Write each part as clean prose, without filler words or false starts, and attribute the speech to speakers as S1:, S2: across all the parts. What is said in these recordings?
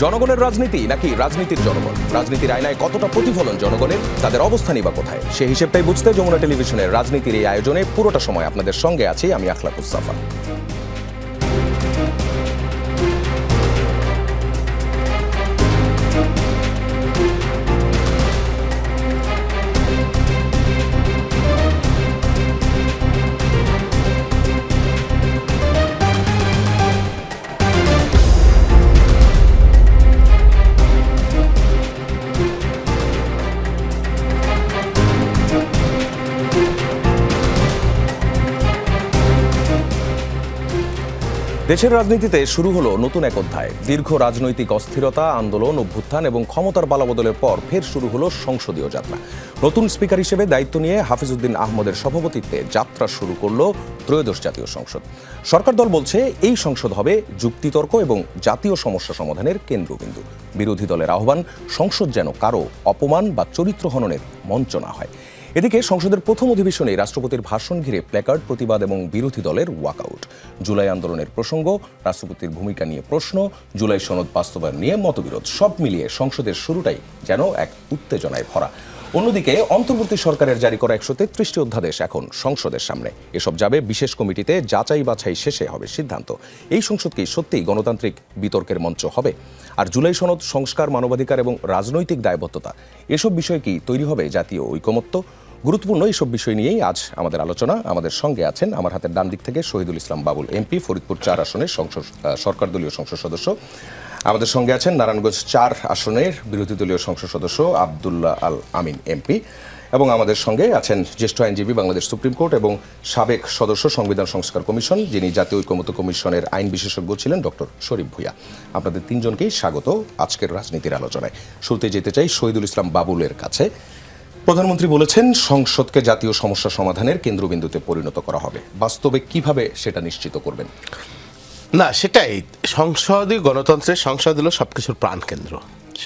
S1: জনগণের রাজনীতি নাকি রাজনীতির জনগণ? রাজনীতির আয়নায় কতটা প্রতিফলন জনগণের, তাদের অবস্থানই বা কোথায়? সেই হিসেবটাই বুঝতে যমুনা টেলিভিশনের রাজনীতির এই আয়োজনে পুরোটা সময় আপনাদের সঙ্গে আছি আমি আখলাকুস সাফা। দেশের রাজনীতিতে শুরু হলো নতুন এক অধ্যায়। দীর্ঘ রাজনৈতিক অস্থিরতা, আন্দোলন, অভ্যুত্থান এবং ক্ষমতার পালাবদলের পর ফের শুরু হলো সংসদীয় যাত্রা। নতুন স্পিকার হিসেবে দায়িত্ব নিয়ে হাফিজউদ্দিন আহমদের সভাপতিত্বে যাত্রা শুরু করলো ত্রয়োদশ জাতীয় সংসদ। সরকার দল বলছে এই সংসদ হবে যুক্তিতর্ক এবং জাতীয় সমস্যা সমাধানের কেন্দ্রবিন্দু। বিরোধী দলের আহ্বান, সংসদ যেন কারো অপমান বা চরিত্র হননের মঞ্চ না হয়। এদিকে সংসদের প্রথম অধিবেশনে রাষ্ট্রপতির ভাষণ ঘিরে প্ল্যাকার্ড, প্রতিবাদ এবং বিরোধী দলের ওয়াকআউট। জুলাই আন্দোলনের প্রসঙ্গ, রাষ্ট্রপতির ভূমিকা নিয়ে প্রশ্ন, জুলাই সনদ বাস্তবায়ন নিয়ে মতবিরোধ, সব মিলিয়ে সংসদের শুরুটাই যেন এক উত্তেজনায় ভরা। অন্যদিকে অন্তর্বর্তী সরকারের জারি করা 133টি অধ্যাদেশ এখন সংসদের সামনে। এসব যাবে বিশেষ কমিটিতে, যাচাই বাছাই শেষে হবে সিদ্ধান্ত। এই সংসদ কি সত্যিই গণতান্ত্রিক বিতর্কের মঞ্চ হবে? আর জুলাই সনদ, সংস্কার, মানবাধিকার এবং রাজনৈতিক দায়বদ্ধতা, এসব বিষয় কি তৈরি হবে জাতীয় ঐকমত্য? গুরুত্বপূর্ণ এইসব বিষয় নিয়েই আজ আমাদের আলোচনা। আমাদের সঙ্গে আছেন আমার হাতের ডান দিক থেকে শহীদুল ইসলাম বাবুল এমপি, ফরিদপুর 4 আসনের সরকার দলীয় সংসদ সদস্য। আমাদের সঙ্গে আছেন নারায়ণগঞ্জ 4 আসনের বিরোধী দলীয় সংসদ সদস্য আব্দুল্লাহ আল আমিন এমপি, এবং আমাদের সঙ্গে আছেন জ্যেষ্ঠ আইনজীবী, বাংলাদেশ সুপ্রিম কোর্ট এবং সাবেক সদস্য সংবিধান সংস্কার কমিশন, যিনি জাতীয় ঐকমত্য কমিশনের আইন বিশেষজ্ঞ ছিলেন, ডক্টর শরীফ ভূঁইয়া। আপনাদের তিনজনকেই স্বাগত আজকের রাজনীতির আলোচনায়। শুরুতে যেতে চাই শহীদুল ইসলাম বাবুলের কাছে। প্রধানমন্ত্রী বলেছেন সংসদকে জাতীয় সমস্যা সমাধানের কেন্দ্রবিন্দুতে পরিণত করা হবে। বাস্তবে কিভাবে সেটা নিশ্চিত করবেন?
S2: না, সেটাই সংসদীয় গণতন্ত্রের, সংসদ হলো সবকিছুর প্রাণকেন্দ্র।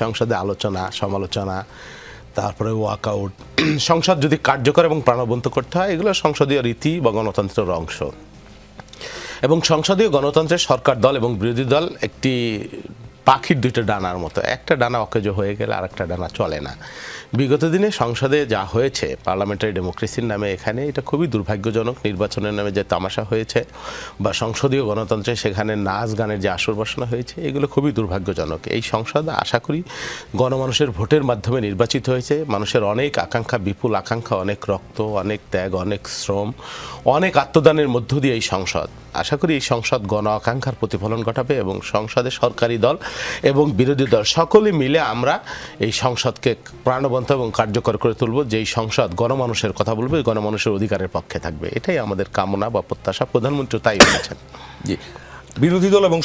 S2: সংসদে আলোচনা, সমালোচনা, তারপরে ওয়াকআউট, সংসদ যদি কার্যকর এবং প্রাণবন্ত করতে হয়, এগুলো সংসদীয় রীতি বা গণতন্ত্রের অংশ। এবং সংসদীয় গণতন্ত্রের সরকার দল এবং বিরোধী দল একটি পাখির দুইটা ডানার মতো। একটা ডানা অকেজ হয়ে গেলে আর একটা ডানা চলে না। বিগত দিনে সংসদে যা হয়েছে পার্লামেন্টারি ডেমোক্রেসির নামে, এখানে এটা খুবই দুর্ভাগ্যজনক। নির্বাচনের নামে যে তামাশা হয়েছে বা সংসদীয় গণতন্ত্রে সেখানে নাচ গানের যে আসর বসানো হয়েছে, এগুলো খুবই দুর্ভাগ্যজনক। এই সংসদ আশা করি গণমানুষের ভোটের মাধ্যমে নির্বাচিত হয়েছে। মানুষের অনেক আকাঙ্ক্ষা, বিপুল আকাঙ্ক্ষা, অনেক রক্ত, অনেক ত্যাগ, অনেক শ্রম, অনেক আত্মদানের মধ্য দিয়ে এই সংসদ, আশা করি এই সংসদ গণ আকাঙ্ক্ষার প্রতিফলন ঘটাবে এবং সংসদে সরকারি দল এবং বিরোধী দল সকলে মিলে আমরা এই সংসদকে প্রাণবন্ত এবং কার্যকর করে তুলব। যেই সংসদ গণমানুষের কথা বলবে, গণমানুষের অধিকারের পক্ষে থাকবে, এটাই আমাদের কামনা বা প্রত্যাশা। প্রধানমন্ত্রী তাই বলেছেন।
S1: জি, বিরোধী দল এবং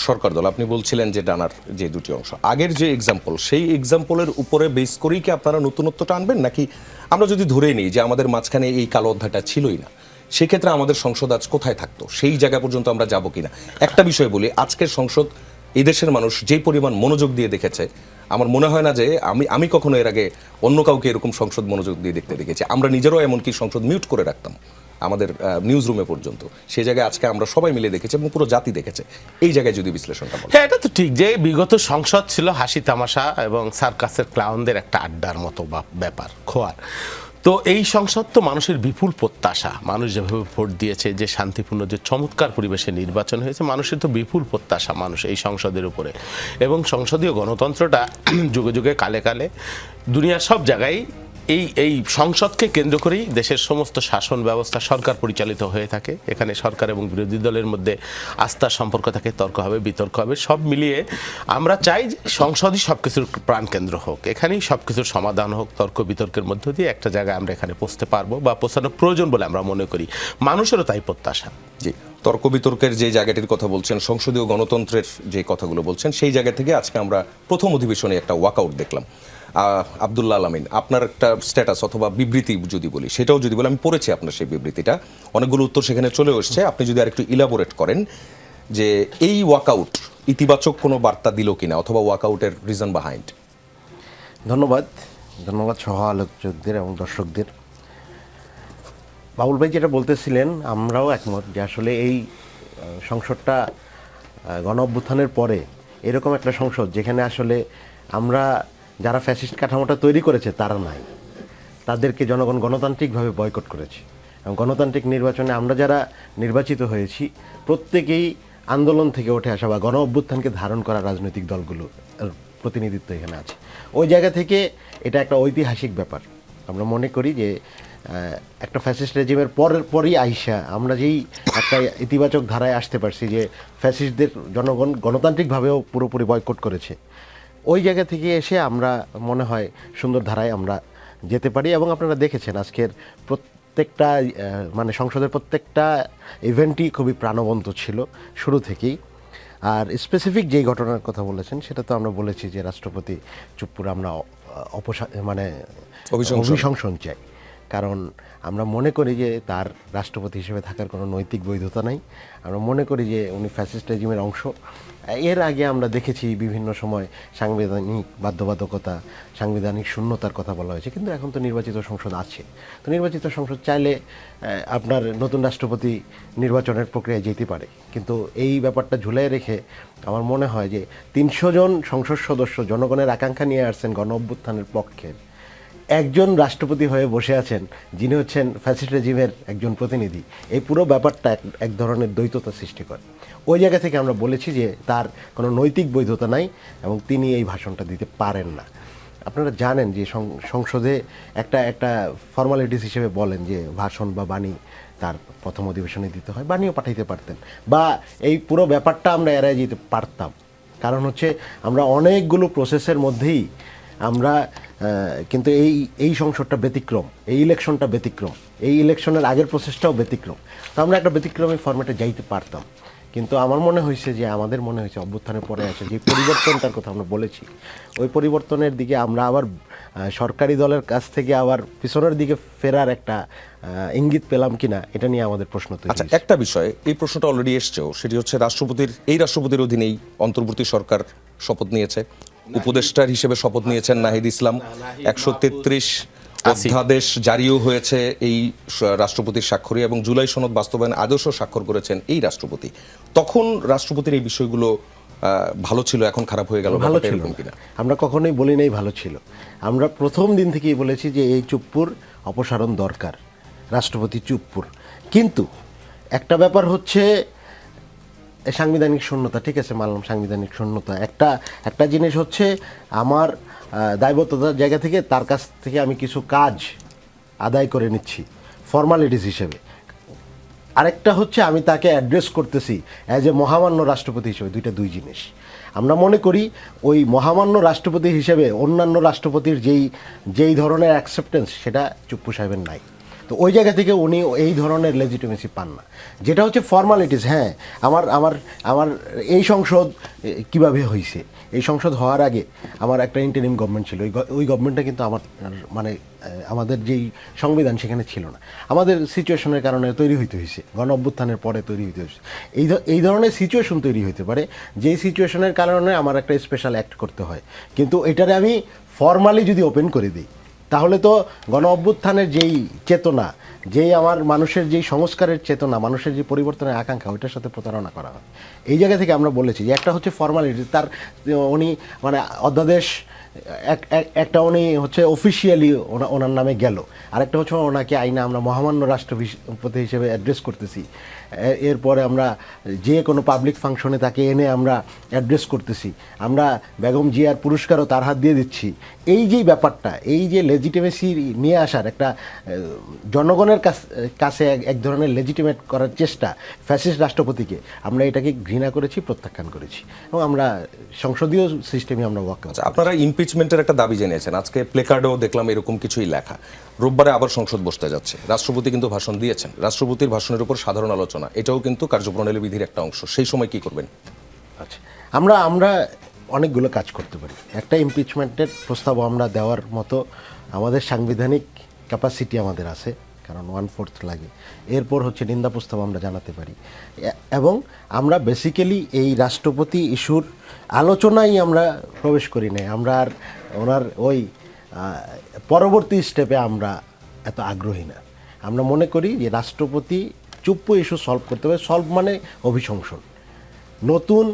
S1: সরকার দল, আপনি বলছিলেন যে ডানার যে দুটি অংশ, আগের যে এক্সাম্পল, সেই এক্সাম্পলের উপরে বেস করেই কি আপনারা নতুনত্বটা আনবেন? নাকি আমরা যদি ধরে নিই যে আমাদের মাঝখানে এই কালো অধ্যায়টা ছিলই না, সেক্ষেত্রে আমাদের সংসদ আজ কোথায় থাকতো? সেই জায়গা পর্যন্ত আমরা যাব কিনা? একটা বিষয় বলি, আজকের সংসদ এই দেশের মানুষ যে পরিমাণ মনোযোগ দিয়ে দেখেছে, আমার মনে হয় না যে আমি কখনো এর আগে অন্য কাউকে এরকম সংসদ মনোযোগ দিয়ে দেখতে দেখেছি। আমরা নিজেরাও এমনকি সংসদ মিউট করে রাখতাম আমাদের নিউজ রুমে পর্যন্ত। সেই জায়গায় আজকে আমরা সবাই মিলে দেখেছি এবং পুরো জাতি দেখেছে। এই জায়গায় যদি বিশ্লেষণটা বলেন।
S2: হ্যাঁ, এটা তো ঠিক যে বিগত সংসদ ছিল হাসি তামাশা এবং সার্কাসের ক্লাউনদের একটা আড্ডার মতো ব্যাপার, খোয়ার। তো এই সংসদ তো মানুষের বিপুল প্রত্যাশা। মানুষ যেভাবে ভোট দিয়েছে, যে শান্তিপূর্ণ, যে চমৎকার পরিবেশে নির্বাচন হয়েছে, মানুষের তো বিপুল প্রত্যাশা মানুষ এই সংসদের উপরে। এবং সংসদীয় গণতন্ত্রটা যুগে যুগে, কালে কালে দুনিয়ার সব জায়গায় এই সংসদকে কেন্দ্র করেই দেশের সমস্ত শাসন ব্যবস্থা, সরকার পরিচালিত হয়ে থাকে। এখানে সরকার এবং বিরোধী দলের মধ্যে আস্থার সম্পর্ক থাকে, তর্ক হবে, বিতর্ক হবে। সব মিলিয়ে আমরা চাই যে সংসদই সব কিছুর প্রাণকেন্দ্র হোক, এখানেই সব কিছুর সমাধান হোক। তর্ক বিতর্কের মধ্য দিয়ে একটা জায়গায় আমরা এখানে পৌঁছতে পারবো বা পৌঁছানোর প্রয়োজন বলে আমরা মনে করি। মানুষেরও তাই প্রত্যাশা।
S1: জি, তর্ক বিতর্কের যে জায়গাটির কথা বলছেন, সংসদীয় গণতন্ত্রের যে কথাগুলো বলছেন, সেই জায়গা থেকে আজকে আমরা প্রথম অধিবেশনে একটা ওয়াকআউট দেখলাম। আব্দুল্লাহ আল আমিন, আপনার একটা স্ট্যাটাস অথবা বিবৃতি যদি বলি, সেটাও যদি বলি, আমি পড়েছি আপনার সেই বিবৃতিটা, অনেকগুলো উত্তর সেখানে চলে এসছে। আপনি যদি আরেকটু ইলাবোরেট করেন যে এই ওয়াকআউট ইতিবাচক কোনো বার্তা দিল কিনা, অথবা ওয়াকআউটের রিজন বিহাইন্ড।
S3: ধন্যবাদ সহ আলোচকদের এবং দর্শকদের। বাবুল ভাই যেটা বলতেছিলেন, আমরাও একমত যে আসলে এই সংসদটা গণ অভ্যুত্থানের পরে এরকম একটা সংসদ যেখানে আসলে আমরা যারা ফ্যাসিস্ট কাঠামোটা তৈরি করেছে তারা নাই, তাদেরকে জনগণ গণতান্ত্রিকভাবে বয়কট করেছে। এবং গণতান্ত্রিক নির্বাচনে আমরা যারা নির্বাচিত হয়েছি প্রত্যেকেই আন্দোলন থেকে উঠে আসা বা গণ অভ্যুত্থানকে ধারণ করা রাজনৈতিক দলগুলো প্রতিনিধিত্ব এখানে আছে। ওই জায়গা থেকে এটা একটা ঐতিহাসিক ব্যাপার। আমরা মনে করি যে একটা ফ্যাসিস্ট রেজিমের পরই আইসা আমরা যেই একটা ইতিবাচক ধারায় আসতে পারছি, যে ফ্যাসিস্টদের জনগণ গণতান্ত্রিকভাবেও পুরোপুরি বয়কট করেছে, ওই জায়গা থেকে এসে আমরা মনে হয় সুন্দর ধারায় আমরা যেতে পারি। এবং আপনারা দেখেছেন আজকের প্রত্যেকটা মানে সংসদের প্রত্যেকটা ইভেন্টই খুবই প্রাণবন্ত ছিল শুরু থেকেই। আর স্পেসিফিক যেই ঘটনার কথা বলেছেন সেটা তো আমরা বলেছি যে রাষ্ট্রপতি চুপ্পুর আমরা মানে অভিশংসন চাই, কারণ আমরা মনে করি যে তার রাষ্ট্রপতি হিসেবে থাকার কোনো নৈতিক বৈধতা নাই। আমরা মনে করি যে উনি ফ্যাসিস্ট রেজিমের অংশ। এর আগে আমরা দেখেছি বিভিন্ন সময় সাংবিধানিক বাধ্যবাধকতা, সাংবিধানিক শূন্যতার কথা বলা হয়েছে, কিন্তু এখন তো নির্বাচিত সংসদ আছে। তো নির্বাচিত সংসদ চাইলে আপনার নতুন রাষ্ট্রপতি নির্বাচনের প্রক্রিয়ায় যেতে পারে, কিন্তু এই ব্যাপারটা ঝুলাই রেখে আমার মনে হয় যে 300 জন সংসদ সদস্য জনগণের আকাঙ্ক্ষা নিয়ে আসছেন গণ অভ্যুত্থানের পক্ষের, একজন রাষ্ট্রপতি হয়ে বসে আছেন যিনি হচ্ছেন ফ্যাসিস্ট রেজিমের একজন প্রতিনিধি। এই পুরো ব্যাপারটা এক ধরনের দ্বৈততা সৃষ্টি করে। ওই জায়গা থেকে আমরা বলেছি যে তার কোনো নৈতিক বৈধতা নাই এবং তিনি এই ভাষণটা দিতে পারেন না। আপনারা জানেন যে সংসদে একটা ফর্মালিটিস হিসেবে বলেন যে ভাষণ বা বাণী তার প্রথম অধিবেশনে দিতে হয়, বাণীও পাঠাইতে পারতেন, বা এই পুরো ব্যাপারটা আমরা এড়াই যেতে পারতাম। কারণ হচ্ছে আমরা অনেকগুলো প্রসেসের মধ্যেই আমরা কিন্তু এই সংসদটা ব্যতিক্রম, এই ইলেকশনটা ব্যতিক্রম, এই ইলেকশনের আগের প্রসেসটাও ব্যতিক্রম। তো আমরা একটা ব্যতিক্রমী ফরম্যাটে যাইতে পারতাম, কিন্তু আমার মনে হয়েছে যে আমাদের মনে হয়েছে অভ্যুত্থানের পরে আসে যে পরিবর্তনটার কথা আমরা বলেছি, ওই পরিবর্তনের দিকে আমরা আবার সরকারি দলের কাছ থেকে আবার পিছনের দিকে ফেরার একটা ইঙ্গিত পেলাম কিনা, এটা নিয়ে আমাদের প্রশ্ন তৈরি
S1: আচ্ছা,
S3: হয়েছে।
S1: একটা বিষয়, এই প্রশ্নটা অলরেডি এসছেও, সেটি হচ্ছে রাষ্ট্রপতির অধীনেই অন্তর্বর্তী সরকার শপথ নিয়েছে। উপদেষ্টার হিসেবে শপথ নিয়েছেন নাহিদ ইসলাম। 133 অধ্যাদেশ জারিও হয়েছে এই রাষ্ট্রপতির স্বাক্ষরে, এবং জুলাই সনদ বাস্তবায়ন আদেশও স্বাক্ষর করেছেন এই রাষ্ট্রপতি। তখন রাষ্ট্রপতির এই বিষয়গুলো ভালো ছিল, এখন খারাপ হয়ে গেল,
S3: ভালো ছিল
S1: কিনা?
S3: আমরা কখনোই বলি নাই ভালো ছিল। আমরা প্রথম দিন থেকেই বলেছি যে এই চুপ্পুর অপসারণ দরকার, রাষ্ট্রপতি চুপ্পুর। কিন্তু একটা ব্যাপার হচ্ছে সাংবিধানিক শূন্যতা, ঠিক আছে মানলাম সাংবিধানিক শূন্যতা। একটা জিনিস হচ্ছে আমার দায়বদ্ধতার জায়গা থেকে তার কাছ থেকে আমি কিছু কাজ আদায় করে নিচ্ছি ফর্মালিটিস হিসেবে। আরেকটা হচ্ছে আমি তাকে অ্যাড্রেস করতেছি অ্যাজ এ মহামান্য রাষ্ট্রপতি হিসেবে, দুই জিনিস। আমরা মনে করি ওই মহামান্য রাষ্ট্রপতি হিসেবে অন্যান্য রাষ্ট্রপতির যেই ধরনের অ্যাকসেপ্টেন্স সেটা চুপ্পু সাহেবের নাই। তো ওই জায়গা থেকে উনি এই ধরনের লেজিটিমেসি পান না, যেটা হচ্ছে ফর্মালিটিস। হ্যাঁ, আমার এই সংসদ কিভাবে হয়েছে, এই সংসদ হওয়ার আগে আমার একটা ইন্টারিম গভর্নমেন্ট ছিল, ওই গভর্নমেন্টটা কিন্তু আমার মানে আমাদের যেই সংবিধান সেখানে ছিল না, আমাদের সিচুয়েশনের কারণে তৈরি হইতে হয়েছে, গণ অভ্যুত্থানের পরে তৈরি হইতে হয়েছে। এই ধরনের সিচুয়েশন তৈরি হইতে পারে, যেই সিচুয়েশনের কারণে আমার একটা স্পেশাল অ্যাক্ট করতে হয়। কিন্তু এটারে আমি ফর্মালি যদি ওপেন করে দিই তাহলে তো গণ অভ্যুত্থানের যেই চেতনা, যেই আমার মানুষের যেই সংস্কারের চেতনা, মানুষের যে পরিবর্তনের আকাঙ্ক্ষা, ওইটার সাথে প্রতারণা করা হয়। এই জায়গা থেকে আমরা বলেছি যে একটা হচ্ছে ফর্মালিটি, তার উনি মানে অধ্যাদেশ একটা উনি হচ্ছে অফিসিয়ালি ওনার নামে গেল, আরেকটা হচ্ছে ওনাকে আইনে আমরা মহামান্য রাষ্ট্রপতি হিসেবে অ্যাড্রেস করতেছি। এরপরে আমরা যে কোনো পাবলিক ফাংশনে তাকে এনে আমরা অ্যাড্রেস করতেছি, আমরা বেগম জিয়ার পুরস্কারও তার হাত দিয়ে দিচ্ছি। এই যে ব্যাপারটা, এই যে লেজিটিমেসি নিয়ে আসার একটা জনগণের কাছে এক ধরনের লেজিটিমেট করার চেষ্টা ফ্যাসিস্ট রাষ্ট্রপতিকে, আমরা এটাকে ঘৃণা করেছি, প্রত্যাখ্যান করেছি, এবং আমরা সংসদীয় সিস্টেমে আমরা ওয়াক।
S1: আপনারা ইমপিচমেন্টের একটা দাবি জানিয়েছেন, আজকে প্লেকার্ডেও দেখলাম এরকম কিছুই লেখা। রোববারে আবার সংসদ বসতে যাচ্ছে, রাষ্ট্রপতি কিন্তু ভাষণ দিয়েছেন, রাষ্ট্রপতির ভাষণের উপর সাধারণ আলোচনা, এটাও কিন্তু কার্যপ্রণালী বিধির একটা অংশ। সেই সময় কি করবেন?
S3: আচ্ছা, আমরা অনেকগুলো কাজ করতে পারি। একটা ইমপিচমেন্টের প্রস্তাব আমরা দেওয়ার মতো আমাদের সাংবিধানিক ক্যাপাসিটি আমাদের আছে, কারণ 1/4 লাগে। এরপর হচ্ছে নিন্দা প্রস্তাব আমরা জানাতে পারি, এবং আমরা বেসিক্যালি এই রাষ্ট্রপতি ইস্যুর আলোচনায় আমরা প্রবেশ করি নাই। আমরা আর ওনার ওই পরবর্তী স্টেপে আমরা এত আগ্রহী না। আমরা মনে করি যে রাষ্ট্রপতি চুপ্পু ইস্যু সলভ করতে হবে। সলভ মানে অভিশংসন, নতুন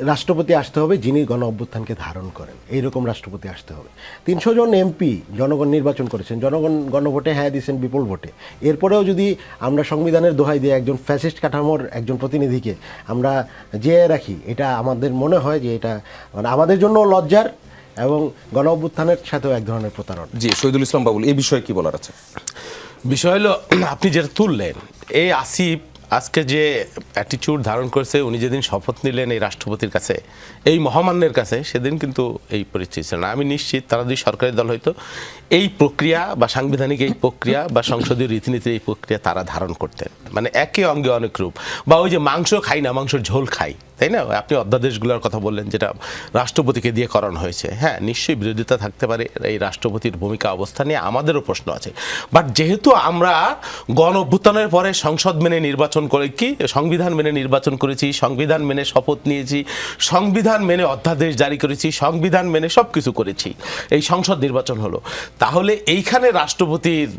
S3: রাষ্ট্রপতি আসতে হবে যিনি গণ অভ্যুত্থানকে ধারণ করেন, এইরকম রাষ্ট্রপতি আসতে হবে। 300 জন এমপি জনগণ নির্বাচন করেছেন, জনগণ গণভোটে হ্যাঁ দিয়েছেন বিপুল ভোটে। এরপরেও যদি আমরা সংবিধানের দোহাই দিয়ে একজন ফ্যাসিস্ট কাঠামোর একজন প্রতিনিধিকে আমরা জিয়ে রাখি, এটা আমাদের মনে হয় যে এটা মানে আমাদের জন্য লজ্জার এবং গণ অভ্যুত্থানের সাথেও এক ধরনের প্রতারণা।
S1: জি, শহীদুল ইসলাম বাবুল, এই বিষয়ে কি বলার আছে?
S2: বিষয় হলো আপনি যেটা তুললেন, এই আসিফ আজকে যে অ্যাটিটিউড ধারণ করেছে, উনি যেদিন শপথ নিলেন এই রাষ্ট্রপতির কাছে, এই মহামান্যের কাছে, সেদিন কিন্তু এই পরিস্থিতি ছিল না। আমি নিশ্চিত তারা যদি সরকারি দল হইতো, এই প্রক্রিয়া বা সাংবিধানিক এই প্রক্রিয়া বা সংসদীয় রীতিনীতির এই প্রক্রিয়া তারা ধারণ করতেন। মানে একে অঙ্গে অনেক রূপ। বা ওই যে মাংস খাই না, মাংসের ঝোল খাই, তাই না? আপনি অধ্যাদেশগুলোর কথা বললেন যেটা রাষ্ট্রপতিকে দিয়ে করানো হয়েছে। হ্যাঁ, নিশ্চয়ই বিরোধিতা থাকতে পারে এই রাষ্ট্রপতির ভূমিকা অবস্থা নিয়ে, আমাদেরও প্রশ্ন আছে। বাট যেহেতু আমরা গণ অভ্যুত্থানের পরে সংসদ মেনে নির্বাচন করে কি সংবিধান মেনে নির্বাচন করেছি, সংবিধান মেনে শপথ নিয়েছি, সংবিধান মেনে অধ্যাদেশ জারি করেছি, সংবিধান মেনে সব কিছু করেছি, এই সংসদ নির্বাচন হলো, তাহলে এইখানে রাষ্ট্রপতির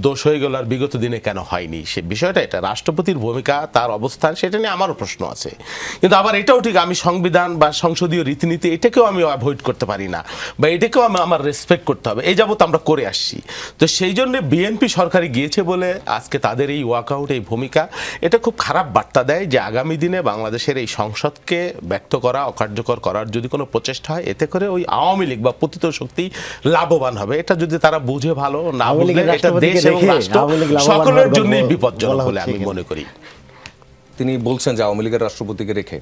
S2: দোষ হয়ে গেল আর বিগত দিনে কেন হয়নি? সে বিষয়টা এটা রাষ্ট্রপতির ভূমিকা, তার অবস্থান, সেটা নিয়ে আমারও প্রশ্ন আছে। কিন্তু আবার এটাও ঠিক, আমি সংবিধান বা সংসদীয় রীতিনীতি এটাকেও আমি অ্যাভয়েড করতে পারি না, বা এটাকেও আমার রেসপেক্ট করতে হবে। এই যাবত আমরা করে আসছি। তো সেই জন্য বিএনপি সরকারে গিয়েছে বলে আজকে তাদের এই ওয়াকআউট, এই ভূমিকা, এটা খুব খারাপ বার্তা দেয় যে আগামী দিনে বাংলাদেশের এই সংসদকে ব্যক্ত করা, অকার্যকর করার যদি কোনো প্রচেষ্টা হয়, এতে করে ওই আওয়ামী লীগ বা পতিত শক্তি লাভবান হবে। এটা যদি তারা বুঝে, ভালো না বুঝলে এটা দেশ এবং রাষ্ট্র সকলের জন্যই বিপজ্জনক বলে আমি মনে করি।
S1: তিনি বলছেন যে আওয়ামী লীগের রাষ্ট্রপতিকে রেখে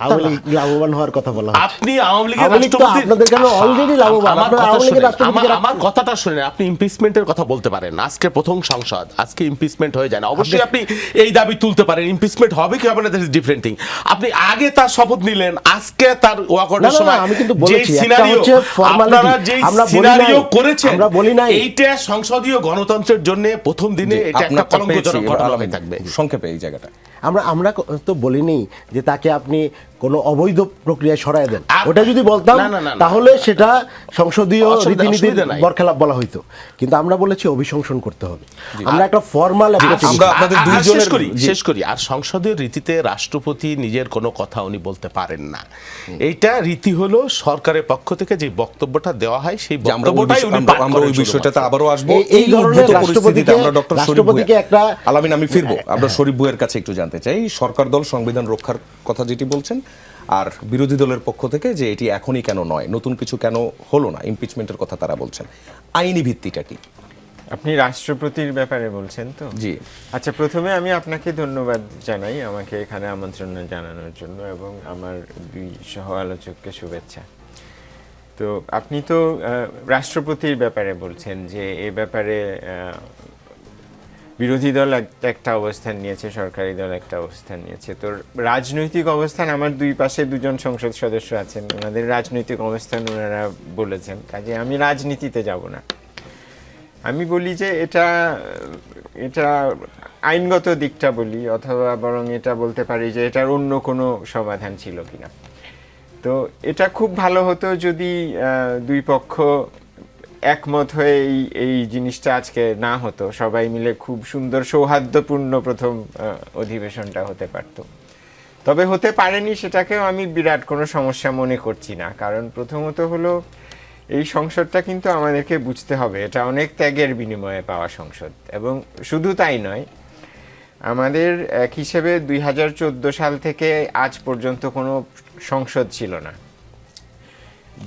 S3: আওয়ামী লীগ লাভবান হওয়ার কথা বলা হচ্ছে।
S2: আপনি আওয়ামী লীগের রাষ্ট্রপতি,
S3: আপনাদের কেন অলরেডি লাভবান?
S2: আমার কথাটা শুনেন। আপনি ইমপিচমেন্টের কথা বলতে পারেন, আজকে প্রথম সংসদ, আজকে ইমপিচমেন্ট হয়ে যায় না। অবশ্যই আপনি এই দাবি তুলতে পারেন, ইমপিচমেন্ট হবে কি হবে না, দ্যাট ইজ ডিফারেন্ট থিং। আপনি আগে তার শপথ নিলেন, আজকে তার ওয়াকআউটের সময়
S3: আমি কিন্তু
S2: যে
S3: বলেছি
S2: সিনারিও আপনারা যে সিনারিও করেছেন,
S3: আমরা বলি নাই
S2: এইটা সংসদীয় গণতন্ত্রের জন্য প্রথম দিনে এটা একটা কলঙ্কজনক ঘটনা হয়ে থাকবে।
S1: সংক্ষেপে এই জায়গাটা
S3: আমরা তো বলিনি যে তাকে আপনি কোনো অবৈধ প্রক্রিয়ায় সরায় দেন। ওটা যদি বলতাম তাহলে সেটা সংসদীয় রীতিনীতির বরখেলাপ বলা হইতো, কিন্তু আমরা বলেছি অভিশংসন করতে হবে। আমরা একটা ফর্মাল
S2: শেষ করি। আর সংসদীয় রীতিতে রাষ্ট্রপতি নিজের কোনো কথা উনি বলতে পারেন না। এইটা রীতি হলো সরকারের পক্ষ থেকে যে বক্তব্যটা দেওয়া হয়, সেই বক্তব্যটাই উনি পাঠ করেন।
S1: আমরা ওই বিষয়টাতে আবারও আসবো।
S3: এই ধরনের রাষ্ট্রপতিকে
S1: আমরা ডক্টর
S3: রাষ্ট্রপতিকে একটা
S1: আলামিন, আমি ফিরবো আমরা শরীফ বইয়ের কাছে একটু জানতে চাই, সরকার দল সংবিধান রক্ষার কথা যেটি বলছেন, আর বিরোধী দলের পক্ষ থেকে যে এটি এখনই কেন নয়, নতুন কিছু কেন হলো না, ইমপিচমেন্টের কথা তারা বলছেন, আইনি ভিত্তিটা কি?
S4: আপনি রাষ্ট্রপতির ব্যাপারে বলছেন তো?
S1: জি।
S4: আচ্ছা, প্রথমে আমি আপনাকে ধন্যবাদ জানাই আমাকে এখানে আমন্ত্রণ জানানোর জন্য, এবং আমার দুই সহ আলোচককে শুভেচ্ছা। তো আপনি তো রাষ্ট্রপতির ব্যাপারে বলছেন যে এ ব্যাপারে বিরোধী দল একটা অবস্থান নিয়েছে, সরকারি দল একটা অবস্থান নিয়েছে। তো রাজনৈতিক অবস্থান, আমার দুই পাশে দুজন সংসদ সদস্য আছেন, ওনাদের রাজনৈতিক অবস্থান ওনারা বলেছেন, কাজে আমি রাজনীতিতে যাব না। আমি বলি যে এটা আইনগত দিকটা বলি, অথবা বরং এটা বলতে পারি যে এটার অন্য কোনো সমাধান ছিল কিনা। তো এটা খুব ভালো হতো যদি দুই পক্ষ একমত হয়ে এই জিনিসটা আজকে না হতো, সবাই মিলে খুব সুন্দর সৌহার্দ্যপূর্ণ প্রথম অধিবেশনটা হতে পারত। তবে হতে পারেনি, সেটাকেও আমি বিরাট কোনো সমস্যা মনে করছি না। কারণ প্রথমত হলো এই সংসদটা কিন্তু আমাদেরকে বুঝতে হবে এটা অনেক ত্যাগের বিনিময়ে পাওয়া সংসদ, এবং শুধু তাই নয়, আমাদের এক হিসেবে 2014 সাল থেকে আজ পর্যন্ত কোনো সংসদ ছিল না।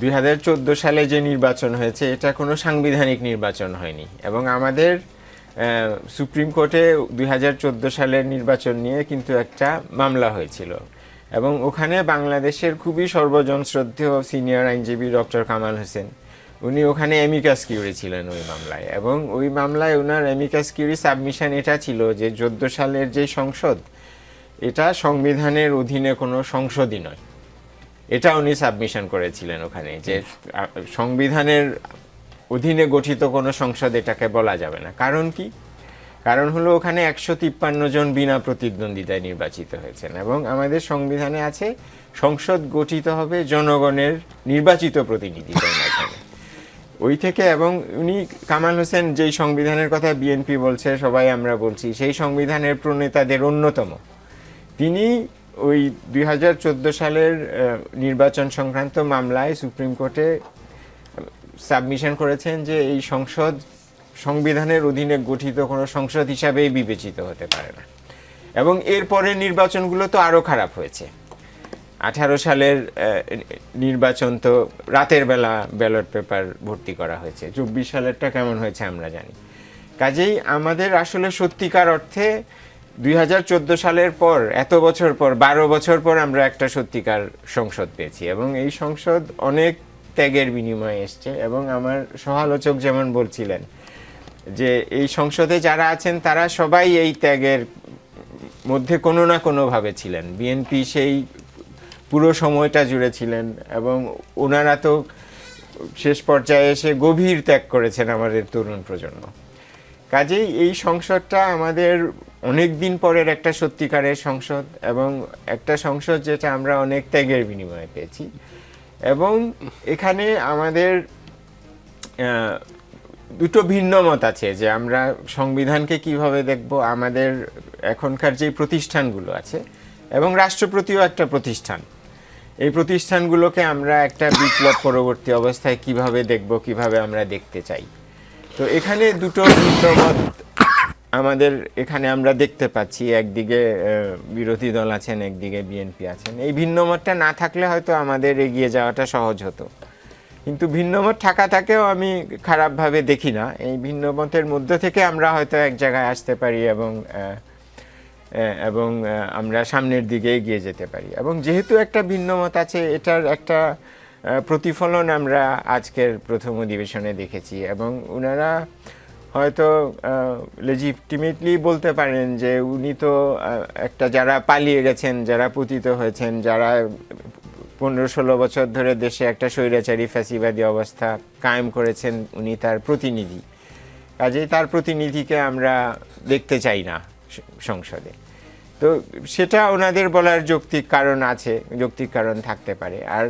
S4: 2014 সালে যে নির্বাচন হয়েছে এটা কোনো সাংবিধানিক নির্বাচন হয়নি, এবং আমাদের সুপ্রিম কোর্টে 2014 সালের নির্বাচন নিয়ে কিন্তু একটা মামলা হয়েছিল, এবং ওখানে বাংলাদেশের খুবই সর্বজন শ্রদ্ধেয় সিনিয়র আইনজীবী ডক্টর কামাল হোসেন, উনি ওখানে অ্যামিকাস কিউরি ছিলেন ওই মামলায়। এবং ওই মামলায় ওনার অ্যামিকাস কিউরি সাবমিশন এটা ছিল যে 14 সালের যে সংসদ, এটা সংবিধানের অধীনে কোনো সংসদই নয়, এটা উনি সাবমিশন করেছিলেন ওখানে, যে সংবিধানের অধীনে গঠিত কোনো সংসদ এটাকে বলা যাবে না। কারণ কি? কারণ হলো ওখানে 153 জন বিনা প্রতিদ্বন্দ্বিতায় নির্বাচিত হয়েছেন, এবং আমাদের সংবিধানে আছে সংসদ গঠিত হবে জনগণের নির্বাচিত প্রতিনিধিদের মাধ্যমে। ওই থেকে, এবং উনি কামাল হোসেন যেই সংবিধানের কথা বিএনপি বলছে, সবাই আমরা বলছি, সেই সংবিধানের প্রণেতাদের অন্যতম। তিনি ওই 2014 সালের নির্বাচন সংক্রান্ত মামলায় সুপ্রিম কোর্টে সাবমিশন করেছেন যে এই সংসদ সংবিধানের অধীনে গঠিত কোনো সংসদ হিসাবেই বিবেচিত হতে পারে না। এবং এরপরে নির্বাচনগুলো তো আরও খারাপ হয়েছে। 18 সালের নির্বাচন তো রাতের বেলা ব্যালট পেপার ভর্তি করা হয়েছে, 24 সালেরটা কেমন হয়েছে আমরা জানি। কাজেই আমাদের আসলে সত্যিকার অর্থে 2014 সালের পর, এত বছর পর, 12 বছর পর আমরা একটা সত্যিকার সংসদ পেয়েছি এবং এই সংসদ অনেক ত্যাগের বিনিময়ে এসছে। এবং আমার সহালোচক যেমন বলছিলেন যে এই সংসদে যারা আছেন তারা সবাই এই ত্যাগের মধ্যে কোনো না কোনোভাবে ছিলেন। বিএনপি সেই পুরো সময়টা জুড়ে ছিলেন এবং ওনারা তো শেষ পর্যায়ে এসে গভীর ত্যাগ করেছেন আমাদের তরুণ প্রজন্ম। কাজেই এই সংসদটা আমাদের অনেক দিন পরের একটা সত্যিকারের সংসদ এবং একটা সংসদ যেটা আমরা অনেক ত্যাগের বিনিময়ে পেয়েছি। এবং এখানে আমাদের দুটো ভিন্ন মত আছে যে আমরা সংবিধানকে কিভাবে দেখব, আমাদের এখনকার যে প্রতিষ্ঠানগুলো আছে এবং রাষ্ট্রপতিও একটা প্রতিষ্ঠান, এই প্রতিষ্ঠানগুলোকে আমরা একটা বিপ্লব পরবর্তী অবস্থায় কিভাবে দেখব, কিভাবে আমরা দেখতে চাই। তো এখানে দুটো ভিন্ন মত আমাদের এখানে আমরা দেখতে পাচ্ছি। একদিকে বিরোধী দল আছেন, একদিকে বিএনপি আছেন। এই ভিন্ন মতটা না থাকলে হয়তো আমাদের এগিয়ে যাওয়াটা সহজ হতো, কিন্তু ভিন্ন মত থাকাটাকেও আমি খারাপভাবে দেখি না। এই ভিন্ন মতের মধ্যে থেকে আমরা হয়তো এক জায়গায় আসতে পারি এবং আমরা সামনের দিকে এগিয়ে যেতে পারি। এবং যেহেতু একটা ভিন্ন মত আছে, এটার একটা প্রতিফলন আমরা আজকের প্রথম অধিবেশনে দেখেছি। এবং ওনারা হয়তো লেজিটিমেটলি বলতে পারেন যে উনি তো একটা, যারা পালিয়ে গেছেন, যারা পতিত হয়েছেন, যারা 15-16 বছর ধরে দেশে একটা স্বৈরাচারী ফ্যাসিবাদী অবস্থা কায়েম করেছেন, উনি তার প্রতিনিধি। কাজেই তার প্রতিনিধিকে আমরা দেখতে চাই না সংসদে। তো সেটা ওনাদের বলার যৌক্তিক কারণ আছে, যৌক্তিক কারণ থাকতে পারে। আর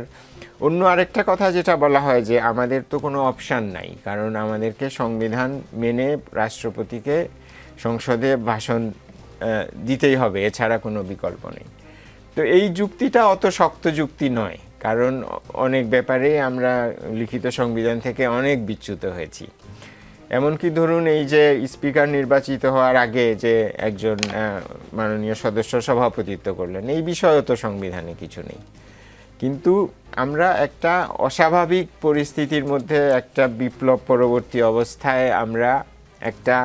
S4: অন্য আরেকটা কথা যেটা বলা হয় যে আমাদের তো কোনো অপশান নাই, কারণ আমাদেরকে সংবিধান মেনে রাষ্ট্রপতিকে সংসদে ভাষণ দিতেই হবে, এছাড়া কোনো বিকল্প নেই। তো এই যুক্তিটা অত শক্ত যুক্তি নয়, কারণ অনেক ব্যাপারে আমরা লিখিত সংবিধান থেকে অনেক বিচ্যুত হয়েছি। এমনকি ধরুন এই যে স্পিকার নির্বাচিত হওয়ার আগে যে একজন মাননীয় সদস্য সভাপতিত্ব করলেন, এই বিষয়েও তো সংবিধানে কিছু নেই। কিন্তু আমরা একটা অস্বাভাবিক পরিস্থিতির মধ্যে, একটা বিপ্লব পরবর্তী অবস্থায় আমরা একটা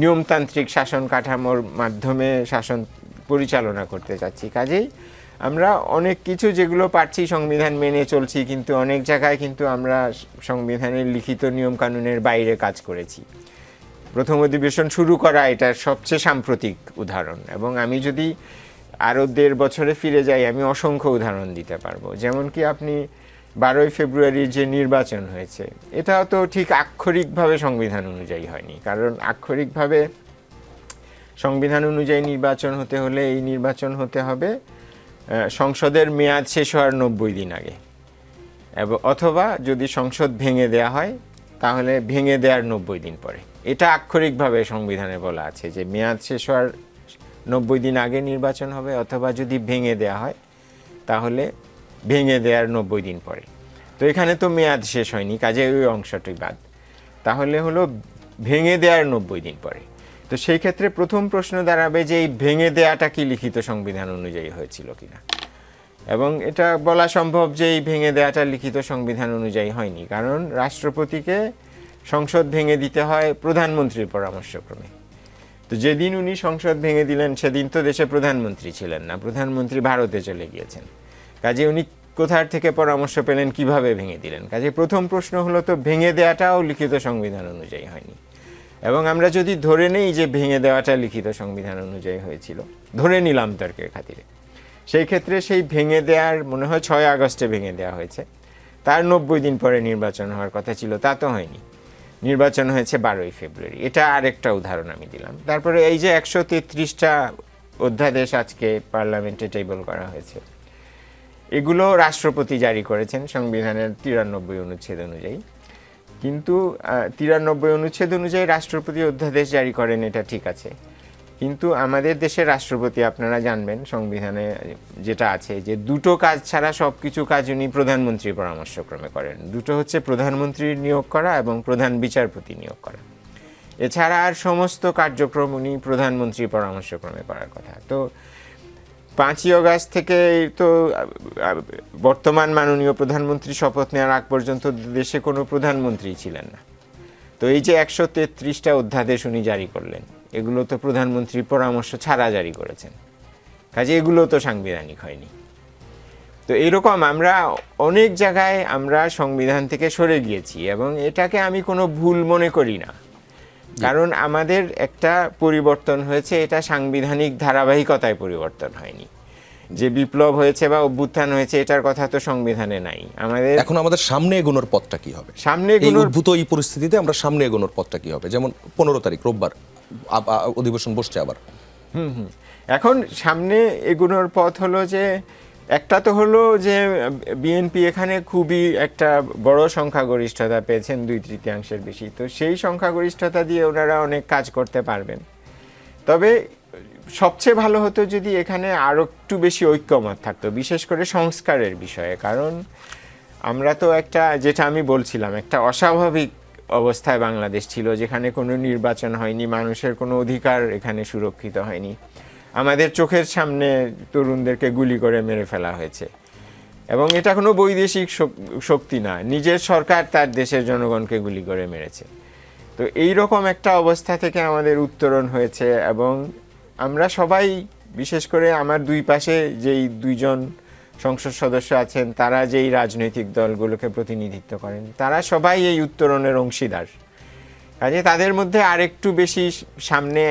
S4: নিয়মতান্ত্রিক শাসন কাঠামোর মাধ্যমে শাসন পরিচালনা করতে চাচ্ছি। কাজেই আমরা অনেক কিছু যেগুলো পারছি সংবিধান মেনে চলছি, কিন্তু অনেক জায়গায় কিন্তু আমরা সংবিধানের লিখিত নিয়মকানুনের বাইরে কাজ করেছি। প্রথম অধিবেশন শুরু করা এটার সবচেয়ে সাম্প্রতিক উদাহরণ। এবং আমি যদি আরও 1.5 বছরে ফিরে যাই, আমি অসংখ্য উদাহরণ দিতে পারবো। যেমন কি আপনি 12ই ফেব্রুয়ারির যে নির্বাচন হয়েছে, এটাও তো ঠিক আক্ষরিকভাবে সংবিধান অনুযায়ী হয়নি, কারণ আক্ষরিকভাবে সংবিধান অনুযায়ী নির্বাচন হতে হলে এই নির্বাচন হতে হবে সংসদের মেয়াদ শেষ হওয়ার 90 দিন আগে, এবং অথবা যদি সংসদ ভেঙে দেয়া হয় তাহলে ভেঙে দেওয়ার 90 দিন পরে। এটা আক্ষরিকভাবে সংবিধানে বলা আছে যে মেয়াদ শেষ হওয়ার 90 দিন আগে নির্বাচন হবে, অথবা যদি ভেঙে দেয়া হয় তাহলে ভেঙে দেওয়ার 90 দিন পরে। তো এখানে তো মেয়াদ শেষ হয়নি, কাজে ওই অংশটি বাদ। তাহলে হলো ভেঙে দেওয়ার 90 দিন পরে। তো সেই ক্ষেত্রে প্রথম প্রশ্ন দাঁড়াবে যে এই ভেঙে দেওয়াটা কি লিখিত সংবিধান অনুযায়ী হয়েছিল কিনা। এবং এটা বলা সম্ভব যে এই ভেঙে দেওয়াটা লিখিত সংবিধান অনুযায়ী হয়নি, কারণ রাষ্ট্রপতিকে সংসদ ভেঙে দিতে হয় প্রধানমন্ত্রীর পরামর্শক্রমে। তো যেদিন উনি সংসদ ভেঙে দিলেন সেদিন তো দেশে প্রধানমন্ত্রী ছিলেন না, প্রধানমন্ত্রী ভারতে চলে গিয়েছেন। কাজে উনি কোথার থেকে পরামর্শ পেলেন, কিভাবে ভেঙে দিলেন? কাজে প্রথম প্রশ্ন হলো তো ভেঙে দেওয়াটাও লিখিত সংবিধান অনুযায়ী হয়নি। এবং আমরা যদি ধরে নেই যে ভেঙে দেওয়াটা লিখিত সংবিধান অনুযায়ী হয়েছিল, ধরে নিলাম তর্কের খাতিরে, সেই ক্ষেত্রে সেই ভেঙে দেওয়ার মনে হয় 6 আগস্টে ভেঙে দেওয়া হয়েছে, তার 90 দিন পরে নির্বাচন হওয়ার কথা ছিল, তা তো হয়নি। নির্বাচন হয়েছে 12ই ফেব্রুয়ারি। এটা আরেকটা উদাহরণ আমি দিলাম। তারপরে এই যে 133টা অধ্যাদেশ আজকে পার্লামেন্টে টেবল করা হয়েছে, এগুলো রাষ্ট্রপতি জারি করেছেন সংবিধানের 93 অনুচ্ছেদ অনুযায়ী। কিন্তু 93 অনুচ্ছেদ অনুযায়ী রাষ্ট্রপতি অধ্যাদেশ জারি করেন, এটা ঠিক আছে, কিন্তু আমাদের দেশের রাষ্ট্রপতি আপনারা জানবেন সংবিধানে যেটা আছে যে দুটো কাজ ছাড়া সবকিছু কাজ উনি প্রধানমন্ত্রীর পরামর্শক্রমে করেন। দুটো হচ্ছে প্রধানমন্ত্রীর নিয়োগ করা এবং প্রধান বিচারপতি নিয়োগ করা। এছাড়া আর সমস্ত কার্যক্রম উনি প্রধানমন্ত্রীর পরামর্শক্রমে করার কথা। তো 5ই অগাস্ট থেকে তো বর্তমান মাননীয় প্রধানমন্ত্রী শপথ নেওয়ার আগ পর্যন্ত দেশে কোনো প্রধানমন্ত্রী ছিলেন না। তো এই যে 133টা অধ্যাদেশ উনি জারি করলেন, এগুলো তো প্রধানমন্ত্রীর পরামর্শ ছাড়া জারি করেছেন, কাজে এগুলো তো সাংবিধানিক হয়নি। তো এইরকম আমরা অনেক জায়গায় আমরা সংবিধান থেকে সরে গিয়েছি এবং এটাকে আমি কোনো ভুল মনে করি না, কারণ আমাদের একটা পরিবর্তন হয়েছে, এটা সাংবিধানিক ধারাবাহিকতায় পরিবর্তন হয়নি। যে বিপ্লব হয়েছে বা অভ্যুত্থান হয়েছে এটার কথা তো সংবিধানে নাই।
S1: এখন আমাদের সামনে এগোনোর পথটা কি হবে?
S4: সামনে
S1: এই
S4: এগোনোর
S1: উদ্ভূত এই পরিস্থিতিতে আমরা সামনে এগোনোর পথটা কি হবে? যেমন 15 তারিখ রোববার অধিবেশন বসছে আবার।
S4: এখন সামনে এগোনোর পথ হলো যে একটা তো হলো যে বিএনপি এখানে খুবই একটা বড় সংখ্যাগরিষ্ঠতা পেয়েছেন, 2/3 বেশি। তো সেই সংখ্যাগরিষ্ঠতা দিয়ে ওনারা অনেক কাজ করতে পারবেন। তবে সবচেয়ে ভালো হতো যদি এখানে আরও একটু বেশি ঐক্যমত থাকতো, বিশেষ করে সংস্কারের বিষয়ে। কারণ আমরা তো একটা, যেটা আমি বলছিলাম, একটা অস্বাভাবিক অবস্থায় বাংলাদেশ ছিল, যেখানে কোনো নির্বাচন হয়নি, মানুষের কোনো অধিকার এখানে সুরক্ষিত হয়নি। আমাদের চোখের সামনে তরুণদেরকে গুলি করে মেরে ফেলা হয়েছে এবং এটা কোনো বৈদেশিক শক্তি না, নিজের সরকার তার দেশের জনগণকে গুলি করে মেরেছে। তো এই রকম একটা অবস্থা থেকে আমাদের উত্তরণ হয়েছে এবং আমরা সবাই, বিশেষ করে আমার দুই পাশে যেই 2জন সংসদ সদস্য আছেন, তারা যেই রাজনৈতিক দলগুলোকে প্রতিনিধিত্ব করেন, তারা সবাই এই উত্তরণের অংশীদার। কাজে তাদের মধ্যে আরেকটু বেশি সামনে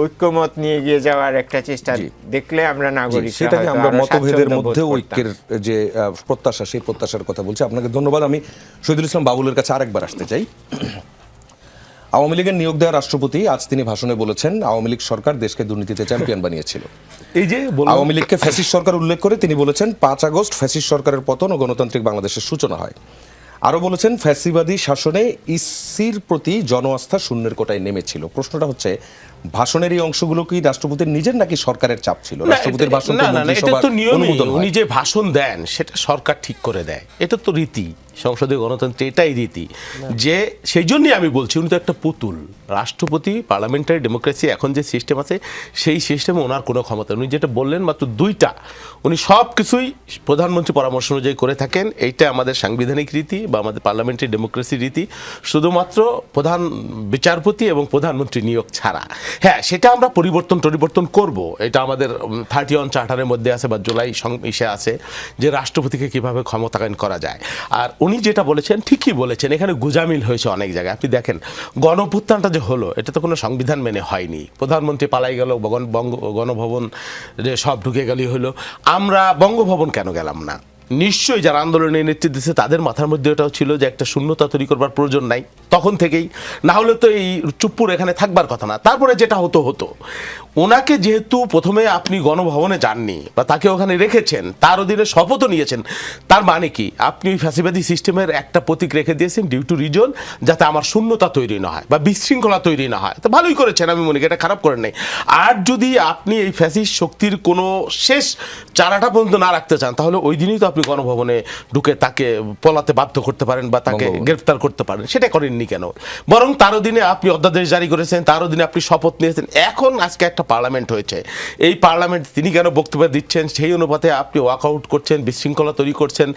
S4: ঐক্যমত নিয়ে গিয়ে যাওয়ার একটা চেষ্টা দেখলে আমরা নাগরিক,
S1: সেটাকে আমরা মতভেদের মধ্যে ঐক্যের যে প্রত্যাশা, সেই প্রত্যাশার কথা বলছি। আপনাকে ধন্যবাদ। আমি শহীদুল ইসলাম বাবুলের কাছে আরেকবার আসতে চাই। আওয়ামী লীগের নিয়োগ দেওয়া রাষ্ট্রপতি আজ তিনি ভাষণে বলেছেন আওয়ামী লীগ সরকার দেশকে দুর্নীতিতে চ্যাম্পিয়ন বানিয়েছিল।
S2: এই যে
S1: আওয়ামী লীগকে ফ্যাসিস্ট সরকার উল্লেখ করে তিনি বলেছেন 5 আগস্ট ফ্যাসিস্ট সরকারের পতন ও গণতান্ত্রিক বাংলাদেশের সূচনা হয়। আরও বলেছেন ফ্যাসিবাদী শাসনে ইসির প্রতি জনআস্থা শূন্যের কোটায় নেমেছিল। প্রশ্নটা হচ্ছে, ভাষণের এই অংশগুলো কি রাষ্ট্রপতির নিজের নাকি সরকারের চাপ ছিল? রাষ্ট্রপতির ভাষণ তো মন্ত্রিসভার অনুমোদন হয়।
S2: উনি যে ভাষণ দেন সেটা সরকার ঠিক করে দেয়, এটা তো রীতি, সংসদীয় গণতন্ত্রে এটাই রীতি। যে সেই জন্যই আমি বলছি উনি তো একটা পুতুল। রাষ্ট্রপতি, পার্লামেন্টারি ডেমোক্রেসি এখন যে সিস্টেম আছে সেই সিস্টেমে ওনার কোনো ক্ষমতা, উনি যেটা বললেন মাত্র 2টা, উনি সব কিছুই প্রধানমন্ত্রী পরামর্শ অনুযায়ী করে থাকেন। এইটা আমাদের সাংবিধানিক রীতি বা আমাদের পার্লামেন্টারি ডেমোক্রেসির রীতি, শুধুমাত্র প্রধান বিচারপতি এবং প্রধানমন্ত্রী নিয়োগ ছাড়া। হ্যাঁ, সেটা আমরা পরিবর্তন করব, এটা আমাদের 31 চার্টারের মধ্যে আছে বা জুলাই ইসে আছে যে রাষ্ট্রপতিকে কিভাবে ক্ষমতায়ন করা যায়। আর উনি যেটা বলেছেন ঠিকই বলেছেন, এখানে গোজামিল হয়েছে অনেক জায়গায়। আপনি দেখেন গণঅভ্যুত্থানটা যে হলো, এটা তো কোনো সংবিধান মেনে হয়নি। প্রধানমন্ত্রী পালাই গেল, গণভবন যে সব ঢুকে গেলেই হলো। আমরা বঙ্গভবন কেন গেলাম না? নিশ্চয়ই যারা আন্দোলনের নেতৃত্ব দিচ্ছে তাদের মাথার মধ্যে এটাও ছিল যে একটা শূন্যতা তৈরি করবার প্রয়োজন নাই তখন থেকেই, না হলে তো এই চুপ্পুর এখানে থাকবার কথা না। তারপরে যেটা হতো ওনাকে যেহেতু প্রথমে আপনি গণভবনে যাননি বা তাকে ওখানে রেখেছেন, তার অধীনে শপথও নিয়েছেন, তার মানে কি আপনি ওই ফ্যাসিবাদী সিস্টেমের একটা প্রতীক রেখে দিয়েছেন ডিউ টু রিজন, যাতে আমার শূন্যতা তৈরি না হয় বা বিশৃঙ্খলা তৈরি না হয়। তো ভালোই করেছেন, আমি মনে করি এটা খারাপ করেন নাই। আর যদি আপনি এই ফ্যাসিস্ট শক্তির কোনো শেষ চারাটা পর্যন্ত না রাখতে চান, তাহলে ওই দিনই তো আপনি গণভবনে ঢুকে তাকে পলাতে বাধ্য করতে পারেন বা তাকে গ্রেফতার করতে পারেন। সেটা করেননি কেন? বরং তার অধীনে আপনি অধ্যাদেশ জারি করেছেন, তার অধীনে আপনি শপথ নিয়েছেন। এখন আজকে একটা পার্লামেন্ট হয়েছে, এই পার্লামেন্ট তিনি কেন বক্তব্য দিচ্ছেন সেই অনুপাতে আপনি ওয়াকআউট করছেন, বিশৃঙ্খলা তৈরি করছেন,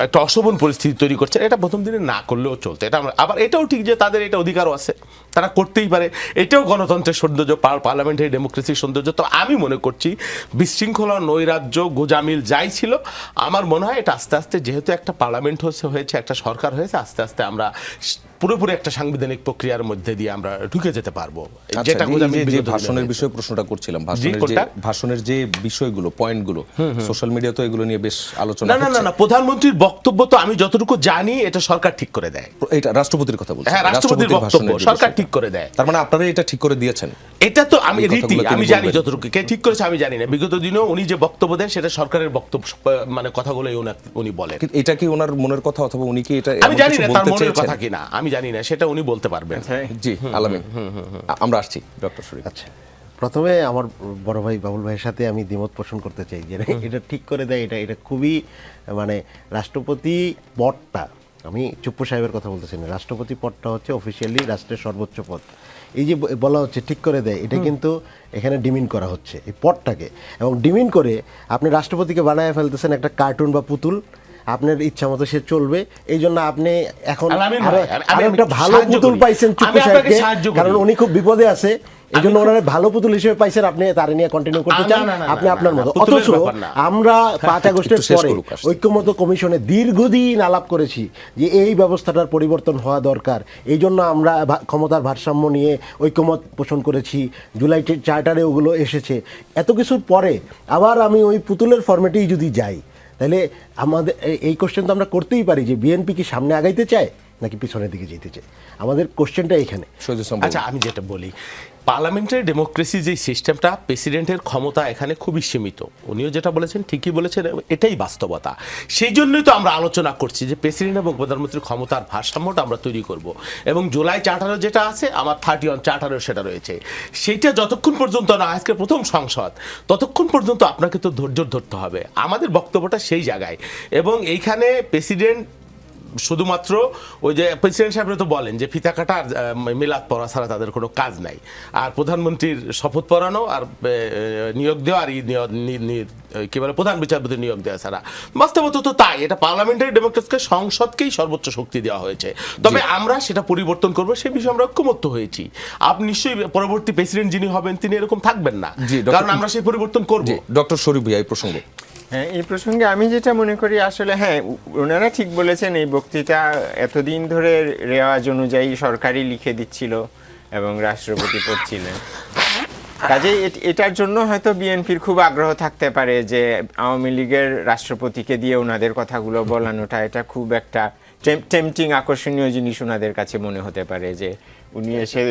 S2: একটা অশোভন পরিস্থিতি তৈরি করছেন। এটা প্রথম দিনে না করলেও চলতো। এটা আবার এটাও ঠিক যে তাদের এটা অধিকারও আছে, তারা করতেই পারে। এটাও গণতন্ত্রের সৌন্দর্য, পার্লামেন্টারি ডেমোক্রেসির সৌন্দর্য। তো আমি মনে করছি বিশৃঙ্খলা, নৈরাজ্য, গোজামিল যাই ছিল, আমার মনে হয় এটা আস্তে আস্তে, যেহেতু একটা পার্লামেন্ট হয়েছে, একটা সরকার হয়েছে, আস্তে আস্তে আমরা পুরোপুরি একটা সাংবিধানিক প্রক্রিয়ার মধ্যে দিয়ে আমরা ঢুকে যেতে পারবো। যেটা
S1: ভাষণের বিষয়ে প্রশ্নটা করছিলাম, ভাষণের যে বিষয়গুলো, পয়েন্টগুলো, সোশ্যাল মিডিয়া তো এগুলো নিয়ে বেশ আলোচনা।
S2: না, প্রধানমন্ত্রীর বক্তব্য তো আমি যতটুকু জানি এটা সরকার ঠিক করে দেয়।
S1: এটা রাষ্ট্রপতির কথা বলছি।
S2: হ্যাঁ, রাষ্ট্রপতির বক্তব্য সরকার ঠিক করে দেয়।
S1: তার মানে আপনারা এটা ঠিক করে দিয়েছেন?
S2: এটা তো আমি
S1: এই
S2: রীতি
S1: কথাগুলো তিনি
S2: আমি জানি
S1: বলবেন।
S2: যতটুকু কে ঠিক করেছে আমি জানি না, বিগত দিনেও উনি যে বক্তব্য দেন সেটা সরকারের বক্তব্য, মানে কথাগুলোই উনি বলেন।
S1: কিন্তু এটা কি ওনার মনের কথা, অথবা উনি কি এটা
S2: আমি
S1: এমন
S2: জানি
S1: কিছু
S2: না তার
S1: বলতে
S2: মনের
S1: চেয়েছেন?
S2: কথা কিনা, আমি জানি না, সেটা উনি বলতে পারবেন।
S1: জি আলামিন, আমরা আসছি ডক্টর শরীফ।
S3: আচ্ছা, প্রথমে আমার বড় ভাই বাবুল ভাইয়ের সাথে আমি দ্বিমত পোষণ করতে চাই যে এটা ঠিক করে দেয়, এটা খুবই মানে রাষ্ট্রপতি পদটা, আমি চুপ্পু সাহেবের কথা বলতেছি না, রাষ্ট্রপতি পদটা হচ্ছে অফিসিয়ালি রাষ্ট্রের সর্বোচ্চ পদ। এই যে বলা হচ্ছে ঠিক করে দেয়, এটা কিন্তু এখানে ডিমিন করা হচ্ছে এই পদটাকে, এবং ডিমিন করে আপনি রাষ্ট্রপতিকে বানায় ফেলতেছেন একটা কার্টুন বা পুতুল, আপনার ইচ্ছা মতো সে চলবে। এই জন্য আপনি এখন
S2: আলামিন ভাই, আমি
S3: একটা ভালো
S2: সাহায্য
S3: পুতুল
S2: করি।
S3: পাইছেন চুপ্পু
S2: আমি আপনাকে
S3: সাহেবকে,
S2: সাহায্য করি।
S3: কারণ উনি খুব বিপদে আছে, এই জন্য ওনারা ভালো পুতুল হিসেবে পাইছেন, আপনি তার নিয়ে কন্টিনিউ করতে চান,
S2: না, না,
S3: আপনি
S2: না,
S3: আপনার
S2: না,
S3: মতো।
S2: পুতুলের
S3: অথচ
S2: ব্যাপার না।
S3: আমরা 5 আগস্টের
S1: একটু শেষ
S3: পরে
S1: করুক আসলে।
S3: ঐক্যমত কমিশনে দীর্ঘদিন আলাপ করেছি যে এই ব্যবস্থাটার পরিবর্তন হওয়া দরকার। এই জন্য আমরা ক্ষমতার ভারসাম্য নিয়ে ঐক্যমত পোষণ করেছি, জুলাই চার্টারে ওগুলো এসেছে। এত কিছুর পরে আবার আমি ওই পুতুলের ফরম্যাটেই যদি যাই, তাহলে আমাদের এই কোশ্চেন তো আমরা করতেই পারি যে বিএনপি কি সামনে আগাইতে চায় নাকি পিছনের দিকে যেতে চায়, আমাদের কোশ্চেনটা এখানে।
S1: শহীদুল ইসলাম বলুন।
S2: আচ্ছা, আমি যেটা বলি, পার্লামেন্টারি ডেমোক্রেসি যে সিস্টেমটা, প্রেসিডেন্টের ক্ষমতা এখানে খুবই সীমিত। উনিও যেটা বলেছেন ঠিকই বলেছেন, এটাই বাস্তবতা। সেই জন্যই তো আমরা আলোচনা করছি যে প্রেসিডেন্ট এবং প্রধানমন্ত্রীর ক্ষমতার ভারসাম্যটা আমরা তৈরি করব, এবং জুলাই চার্টারে যেটা আছে, আমার 31 চার্টারেও সেটা রয়েছে। সেইটা যতক্ষণ পর্যন্ত না আজকে প্রথম সংসদ, ততক্ষণ পর্যন্ত আপনাকে তো ধৈর্য ধরতে হবে। আমাদের বক্তব্যটা সেই জায়গায়, এবং এইখানে প্রেসিডেন্ট শুধুমাত্র ওই যে প্রেসিডেন্ট সাহেবরা তো বলেন যে ফিতা কাটা আর মিলাদ পড়া ছাড়া তাদের কোনো কাজ নাই, আর প্রধানমন্ত্রীর শপথ পড়ানো আর নিয়োগ দেওয়া আর কি বলে প্রধান বিচারপতি নিয়োগ দেওয়া ছাড়া। বাস্তবত তো তাই, এটা পার্লামেন্টারি ডেমোক্রেসিকে সংসদকেই সর্বোচ্চ শক্তি দেওয়া হয়েছে। তবে আমরা সেটা পরিবর্তন করবো, সে বিষয়ে আমরা ঐক্যমত্য হয়েছি। আপনি নিশ্চয়ই পরবর্তী প্রেসিডেন্ট যিনি হবেন তিনি এরকম থাকবেন না,
S1: জি, ডক্টর-
S2: কারণ আমরা সেই পরিবর্তন করবো।
S1: ডক্টর শরীফ ভাই এই প্রসঙ্গে।
S4: হ্যাঁ, এই প্রসঙ্গে আমি যেটা মনে করি আসলে, হ্যাঁ ওনারা ঠিক বলেছেন, এই বক্তৃতা এতদিন ধরে রেওয়াজ অনুযায়ী সরকারই লিখে দিচ্ছিল এবং রাষ্ট্রপতি পড়ছিলেন। কাজেই এটার জন্য হয়তো বিএনপির খুব আগ্রহ থাকতে পারে যে আওয়ামী লীগের রাষ্ট্রপতিকে দিয়ে ওনাদের কথাগুলো বলানোটা, এটা খুব একটা টেম্পটিং আকর্ষণীয় জিনিস ওনাদের কাছে মনে হতে পারে যে উনি এসে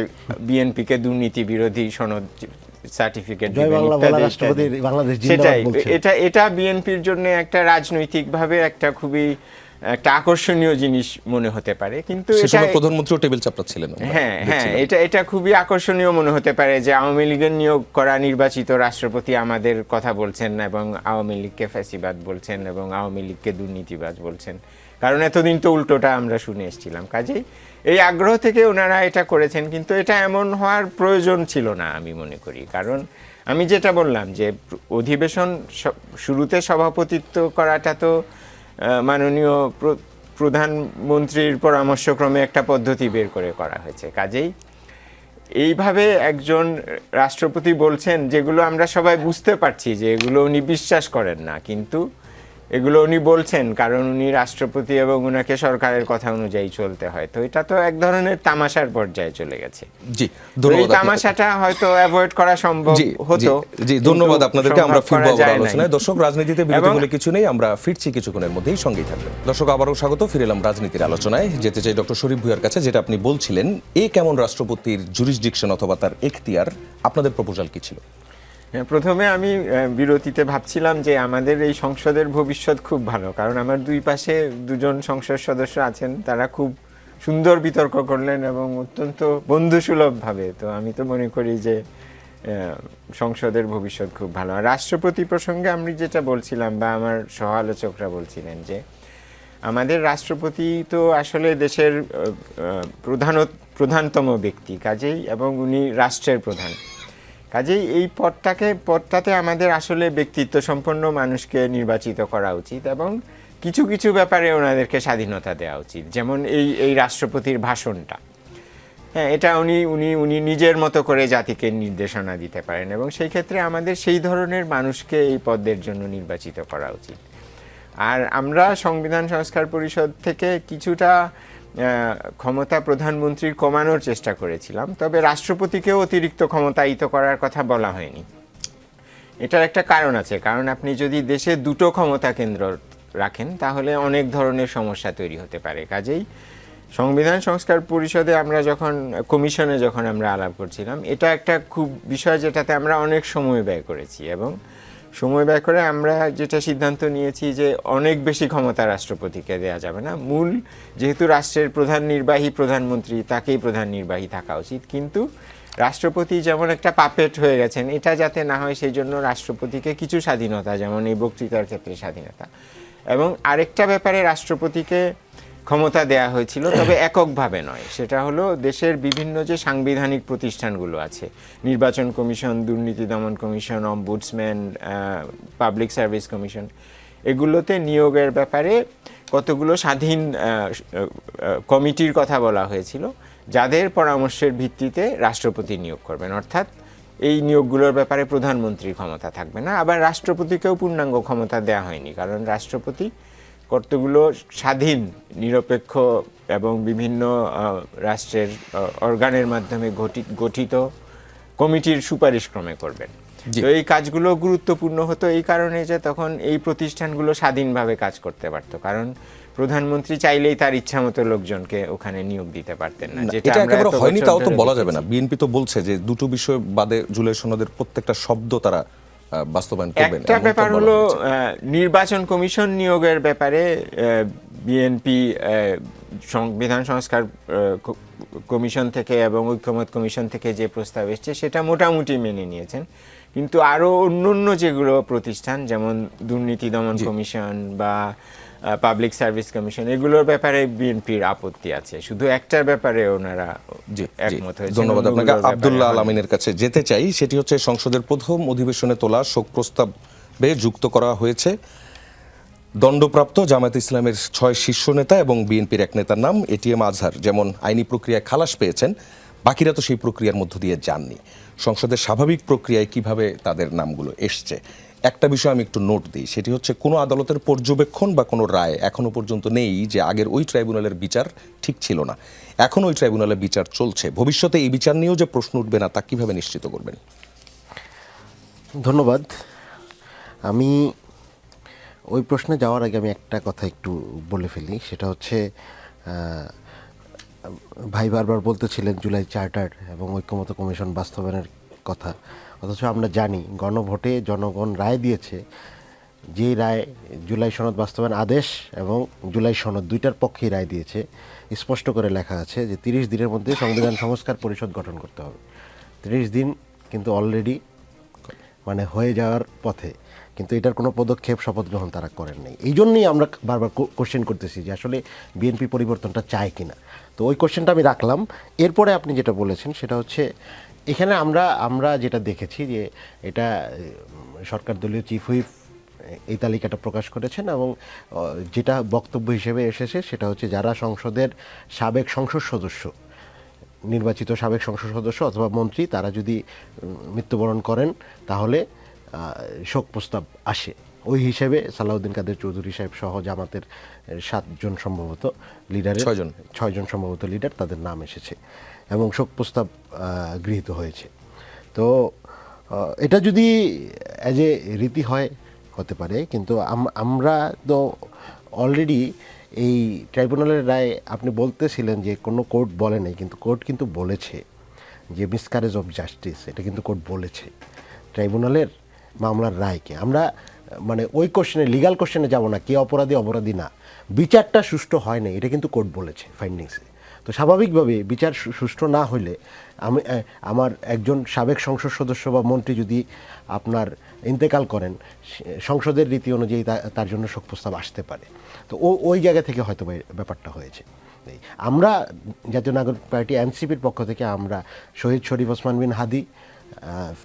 S4: বিএনপিকে দুর্নীতি বিরোধী সনদ সার্টিফিকেট
S3: জয় বাংলা বলা রাষ্ট্রপতি বাংলাদেশ জিন্দাবাদ
S4: সেটাই,
S3: বলছেন।
S4: এটা বিএনপির জন্য একটা রাজনৈতিকভাবে একটা খুবই একটা আকর্ষণীয় জিনিস মনে হতে পারে। কিন্তু
S1: সে
S4: এটা
S1: সময় প্রধানমন্ত্রীও টেবিল চাপড়াচ্ছিলেন। আমরা
S4: হ্যাঁ হ্যাঁ
S1: দেখছিলাম।
S4: এটা খুবই আকর্ষণীয় মনে হতে পারে যে আওয়ামী লীগের নিয়োগ করা নির্বাচিত রাষ্ট্রপতি আমাদের কথা বলছেন এবং আওয়ামী লীগকে ফ্যাসিবাদ বলছেন এবং আওয়ামী লীগকে দুর্নীতিবাজ বলছেন, কারণ এতদিন তো উল্টোটা আমরা শুনে এসেছিলাম। কাজেই এই আগ্রহ থেকে ওনারা এটা করেছেন, কিন্তু এটা এমন হওয়ার প্রয়োজন ছিল না আমি মনে করি। কারণ আমি যেটা বললাম যে অধিবেশন শুরুতে সভাপতিত্ব করাটা তো মাননীয় প্রধানমন্ত্রীর পরামর্শক্রমে একটা পদ্ধতি বের করে করা হয়েছে। কাজেই এইভাবে একজন রাষ্ট্রপতি বলছেন যেগুলো আমরা সবাই বুঝতে পারছি যে এগুলো উনি বিশ্বাস করেন না, কিন্তু এগুলো উনি বলছেন কারণ উনি রাষ্ট্রপতি এবং উনাকে সরকারের কথা অনুযায়ী চলতে হয়। তো এটা তো এক ধরনের তামাশার পর্যায়ে চলে গেছে।
S1: জি,
S4: এই
S1: ধন্যবাদ আপনাকে।
S4: তামাশাটা হয়তো অ্যাভয়েড করা সম্ভব
S1: জি,
S4: হতো।
S1: জি, ধন্যবাদ
S4: কিন্তু
S1: আপনাদেরকে। আমরা
S4: সম্ভব
S1: ফিরবো
S4: করা
S1: আবার
S4: যায় নাই।
S1: আলোচনায়। দর্শক, রাজনীতিতে বিরতি
S4: এবং-
S1: বলে কিছু নেই, আমরা ফিরছি কিছুক্ষণের মধ্যেই, সঙ্গেই থাকবেন। দর্শক, আবারও স্বাগত, ফিরে এলাম রাজনীতির আলোচনায়। যেতে চাই ডক্টর শরীফ ভূঁইয়ার কাছে, যেটা আপনি বলছিলেন, কেমন রাষ্ট্রপতির জুরিসডিকশন অথবা তার এখতিয়ার, আপনাদের প্রপোজাল কি ছিল?
S4: প্রথমে আমি বিরতিতে ভাবছিলাম যে আমাদের এই সংসদের ভবিষ্যৎ খুব ভালো, কারণ আমার দুই পাশে দুজন সংসদ সদস্য আছেন, তারা খুব সুন্দর বিতর্ক করলেন এবং অত্যন্ত বন্ধুসুলভভাবে। তো আমি তো মনে করি যে সংসদের ভবিষ্যৎ খুব ভালো। আর রাষ্ট্রপতি প্রসঙ্গে আমি যেটা বলছিলাম বা আমার সহ আলোচকরা বলছিলেন যে আমাদের রাষ্ট্রপতি তো আসলে দেশের প্রধানতম ব্যক্তি, কাজেই এবং উনি রাষ্ট্রের প্রধান। কাজেই এই পদটাতে আমাদের আসলে ব্যক্তিত্ব সম্পন্ন মানুষকে নির্বাচিত করা উচিত এবং কিছু কিছু ব্যাপারে ওনাদেরকে স্বাধীনতা দেওয়া উচিত। যেমন এই রাষ্ট্রপতির ভাষণটা, হ্যাঁ, এটা উনি নিজের মতো করে জাতিকে নির্দেশনা দিতে পারেন এবং সেই ক্ষেত্রে আমাদের সেই ধরনের মানুষকে এই পদের জন্য নির্বাচিত করা উচিত। আর আমরা সংবিধান সংস্কার পরিষদ থেকে কিছুটা ক্ষমতা প্রধানমন্ত্রীর কমানোর চেষ্টা করেছিলাম, তবে রাষ্ট্রপতিকেও অতিরিক্ত ক্ষমতায়িত করার কথা বলা হয়নি। এটার একটা কারণ আছে, কারণ আপনি যদি দেশে দুটো ক্ষমতা কেন্দ্র রাখেন তাহলে অনেক ধরনের সমস্যা তৈরি হতে পারে। কাজেই সংবিধান সংস্কার পরিষদে আমরা যখন কমিশনে যখন আমরা আলাপ করছিলাম, এটা একটা খুব বিষয় যেটাতে আমরা অনেক সময় ব্যয় করেছি, এবং সময় ব্যয় করে আমরা যেটা সিদ্ধান্ত নিয়েছি যে অনেক বেশি ক্ষমতা রাষ্ট্রপতিকে দেওয়া যাবে না। মূল যেহেতু রাষ্ট্রের প্রধান নির্বাহী প্রধানমন্ত্রী, তাকেই প্রধান নির্বাহী থাকা উচিত, কিন্তু রাষ্ট্রপতি যেমন একটা পাপেট হয়ে গেছেন, এটা যাতে না হয় সেই জন্য রাষ্ট্রপতিকে কিছু স্বাধীনতা, যেমন এই বক্তৃতার ক্ষেত্রে স্বাধীনতা, এবং আরেকটা ব্যাপারে রাষ্ট্রপতিকে ক্ষমতা দেয়া হয়েছিল, তবে এককভাবে নয়। সেটা হলো দেশের বিভিন্ন যে সাংবিধানিক প্রতিষ্ঠানগুলো আছে, নির্বাচন কমিশন, দুর্নীতি দমন commission, ombudsman, public service commission, এগুলোতে নিয়োগের ব্যাপারে কতগুলো স্বাধীন কমিটির কথা বলা হয়েছিল, যাদের পরামর্শের ভিত্তিতে রাষ্ট্রপতি নিয়োগ করবেন। অর্থাৎ এই নিয়োগগুলোর ব্যাপারে প্রধানমন্ত্রীর ক্ষমতা থাকবে না। আবার রাষ্ট্রপতিকেও পূর্ণাঙ্গ ক্ষমতা দেওয়া হয়নি, কারণ রাষ্ট্রপতি কতগুলো স্বাধীন, নিরপেক্ষ এবং বিভিন্ন রাষ্ট্রের অর্গানের মাধ্যমে গঠিত কমিটির সুপারিশ ক্রমে করবেন। তো এই কাজগুলো গুরুত্বপূর্ণ হতো এই কারণে যে তখন এই প্রতিষ্ঠানগুলো স্বাধীনভাবে কাজ করতে পারতো, কারণ প্রধানমন্ত্রী চাইলেই তার ইচ্ছা মতো লোকজনকে ওখানে নিয়োগ দিতে পারতেন না।
S1: এটা একেবারে হয়নি তাও তো বলা যাবে না। বিএনপি তো বলছে যে দুটো বিষয় বাদে জুলাই সনদের প্রত্যেকটা শব্দ তারা বাস্তবায়ন করবেন।
S4: একটা ব্যাপার হলো নির্বাচন কমিশন নিয়োগের ব্যাপারে বিএনপি সংবিধান সংস্কার কমিশন থেকে এবং ঐক্যমত কমিশন থেকে যে প্রস্তাব এসছে সেটা মোটামুটি মেনে নিয়েছেন, কিন্তু আরও অন্য যেগুলো প্রতিষ্ঠান, যেমন দুর্নীতি দমন কমিশন বা পাবলিক সার্ভিস কমিশন, এগুলোর ব্যাপারে বিএনপির আপত্তি আছে। শুধু একটার ব্যাপারে ওনারা একমত হয়েছেন।
S1: ধন্যবাদ আপনাকে। আব্দুল্লাহ আল আমিনের কাছে যেতে চাই, সেটি হচ্ছে সংসদের প্রথম অধিবেশনে তোলা শোক প্রস্তাবে যুক্ত করা হয়েছে দণ্ডপ্রাপ্ত জামায়াত ইসলামের 6 শীর্ষ নেতা এবং বিএনপির এক নেতার নাম এটিএম আজহার। যেমন আইনি প্রক্রিয়ায় খালাস পেয়েছেন, বাকিরা তো সেই প্রক্রিয়ার মধ্য দিয়ে যাননি। সংসদের স্বাভাবিক প্রক্রিয়ায় কিভাবে তাদের নামগুলো এসছে, একটা বিষয় আমি একটু নোট দিই, সেটি হচ্ছে কোনো আদালতের পর্যবেক্ষণ বা কোনো রায় এখনো পর্যন্ত নেই যে আগের ওই ট্রাইব্যুনালের বিচার ঠিক ছিল না। এখন ওই ট্রাইব্যুনালের বিচার চলছে, ভবিষ্যতে এই বিচার নিয়েও যে প্রশ্ন উঠবে না তা কিভাবে নিশ্চিত করবেন?
S3: ধন্যবাদ। আমি ওই প্রশ্নে যাওয়ার আগে আমি একটা কথা একটু বলে ফেলি, সেটা হচ্ছে ভাই বারবার বলতেছিলেন জুলাই চার্টার এবং ঐক্যমত কমিশন বাস্তবায়নের কথা, অথচ আমরা জানি গণভোটে জনগণ রায় দিয়েছে, যে রায় জুলাই সনদ বাস্তবায়ন আদেশ এবং জুলাই সনদ দুইটার পক্ষেই রায় দিয়েছে। স্পষ্ট করে লেখা আছে যে 30 দিনের মধ্যে সংবিধান সংস্কার পরিষদ গঠন করতে হবে। 30 দিন কিন্তু অলরেডি মানে হয়ে যাওয়ার পথে, কিন্তু এটার কোনো পদক্ষেপ শপথ গ্রহণ তারা করেন নাই। এই জন্যই আমরা বারবার কোশ্চেন করতেছি যে আসলে বিএনপি পরিবর্তনটা চায় কিনা। তো ওই কোশ্চেনটা আমি রাখলাম। এরপরে আপনি যেটা বলেছেন সেটা হচ্ছে এখানে আমরা যেটা দেখেছি যে এটা সরকার দলীয় চিফ হুইপ এই তালিকাটা প্রকাশ করেছেন, এবং যেটা বক্তব্য হিসেবে এসেছে সেটা হচ্ছে যারা সংসদের সাবেক সংসদ সদস্য, নির্বাচিত সাবেক সংসদ সদস্য অথবা মন্ত্রী, তারা যদি মৃত্যুবরণ করেন তাহলে শোক প্রস্তাব আসে। ওই হিসেবে সালাউদ্দিন কাদের চৌধুরী সাহেব সহ জামাতের 7 জন সম্ভবত লিডারের 6 জন সম্ভবত লিডার, তাদের নাম এসেছে এবং শোক প্রস্তাব গৃহীত হয়েছে। তো এটা যদি অ্যাজ এ রীতি হয় হতে পারে, কিন্তু আমরা তো অলরেডি এই ট্রাইব্যুনালের রায়, আপনি বলতেছিলেন যে কোনো কোর্ট বলে নাই, কিন্তু কোর্ট কিন্তু বলেছে যে মিসক্যারেজ অফ জাস্টিস, এটা কিন্তু কোর্ট বলেছে। ট্রাইব্যুনালের মামলার রায়কে আমরা মানে ওই কোশ্চেনে, লিগাল কোশ্চেনে যাব না, কে অপরাধী অপরাধী না, বিচারটা সুষ্ঠু হয় না, এটা কিন্তু কোর্ট বলেছে ফাইন্ডিংসে। তো স্বাভাবিকভাবে বিচার সুষ্ঠু না হলে আমার একজন সাবেক সংসদ সদস্য বা মন্ত্রী যদি আপনার ইন্তেকাল করেন, সংসদের রীতি অনুযায়ী তার জন্য শোক প্রস্তাব আসতে পারে। তো ওই জায়গা থেকে হয়তো ব্যাপারটা হয়েছে। আমরা জাতীয় নাগরিক পার্টি এনসিপির পক্ষ থেকে আমরা শহীদ শরীফ ওসমান বিন হাদি,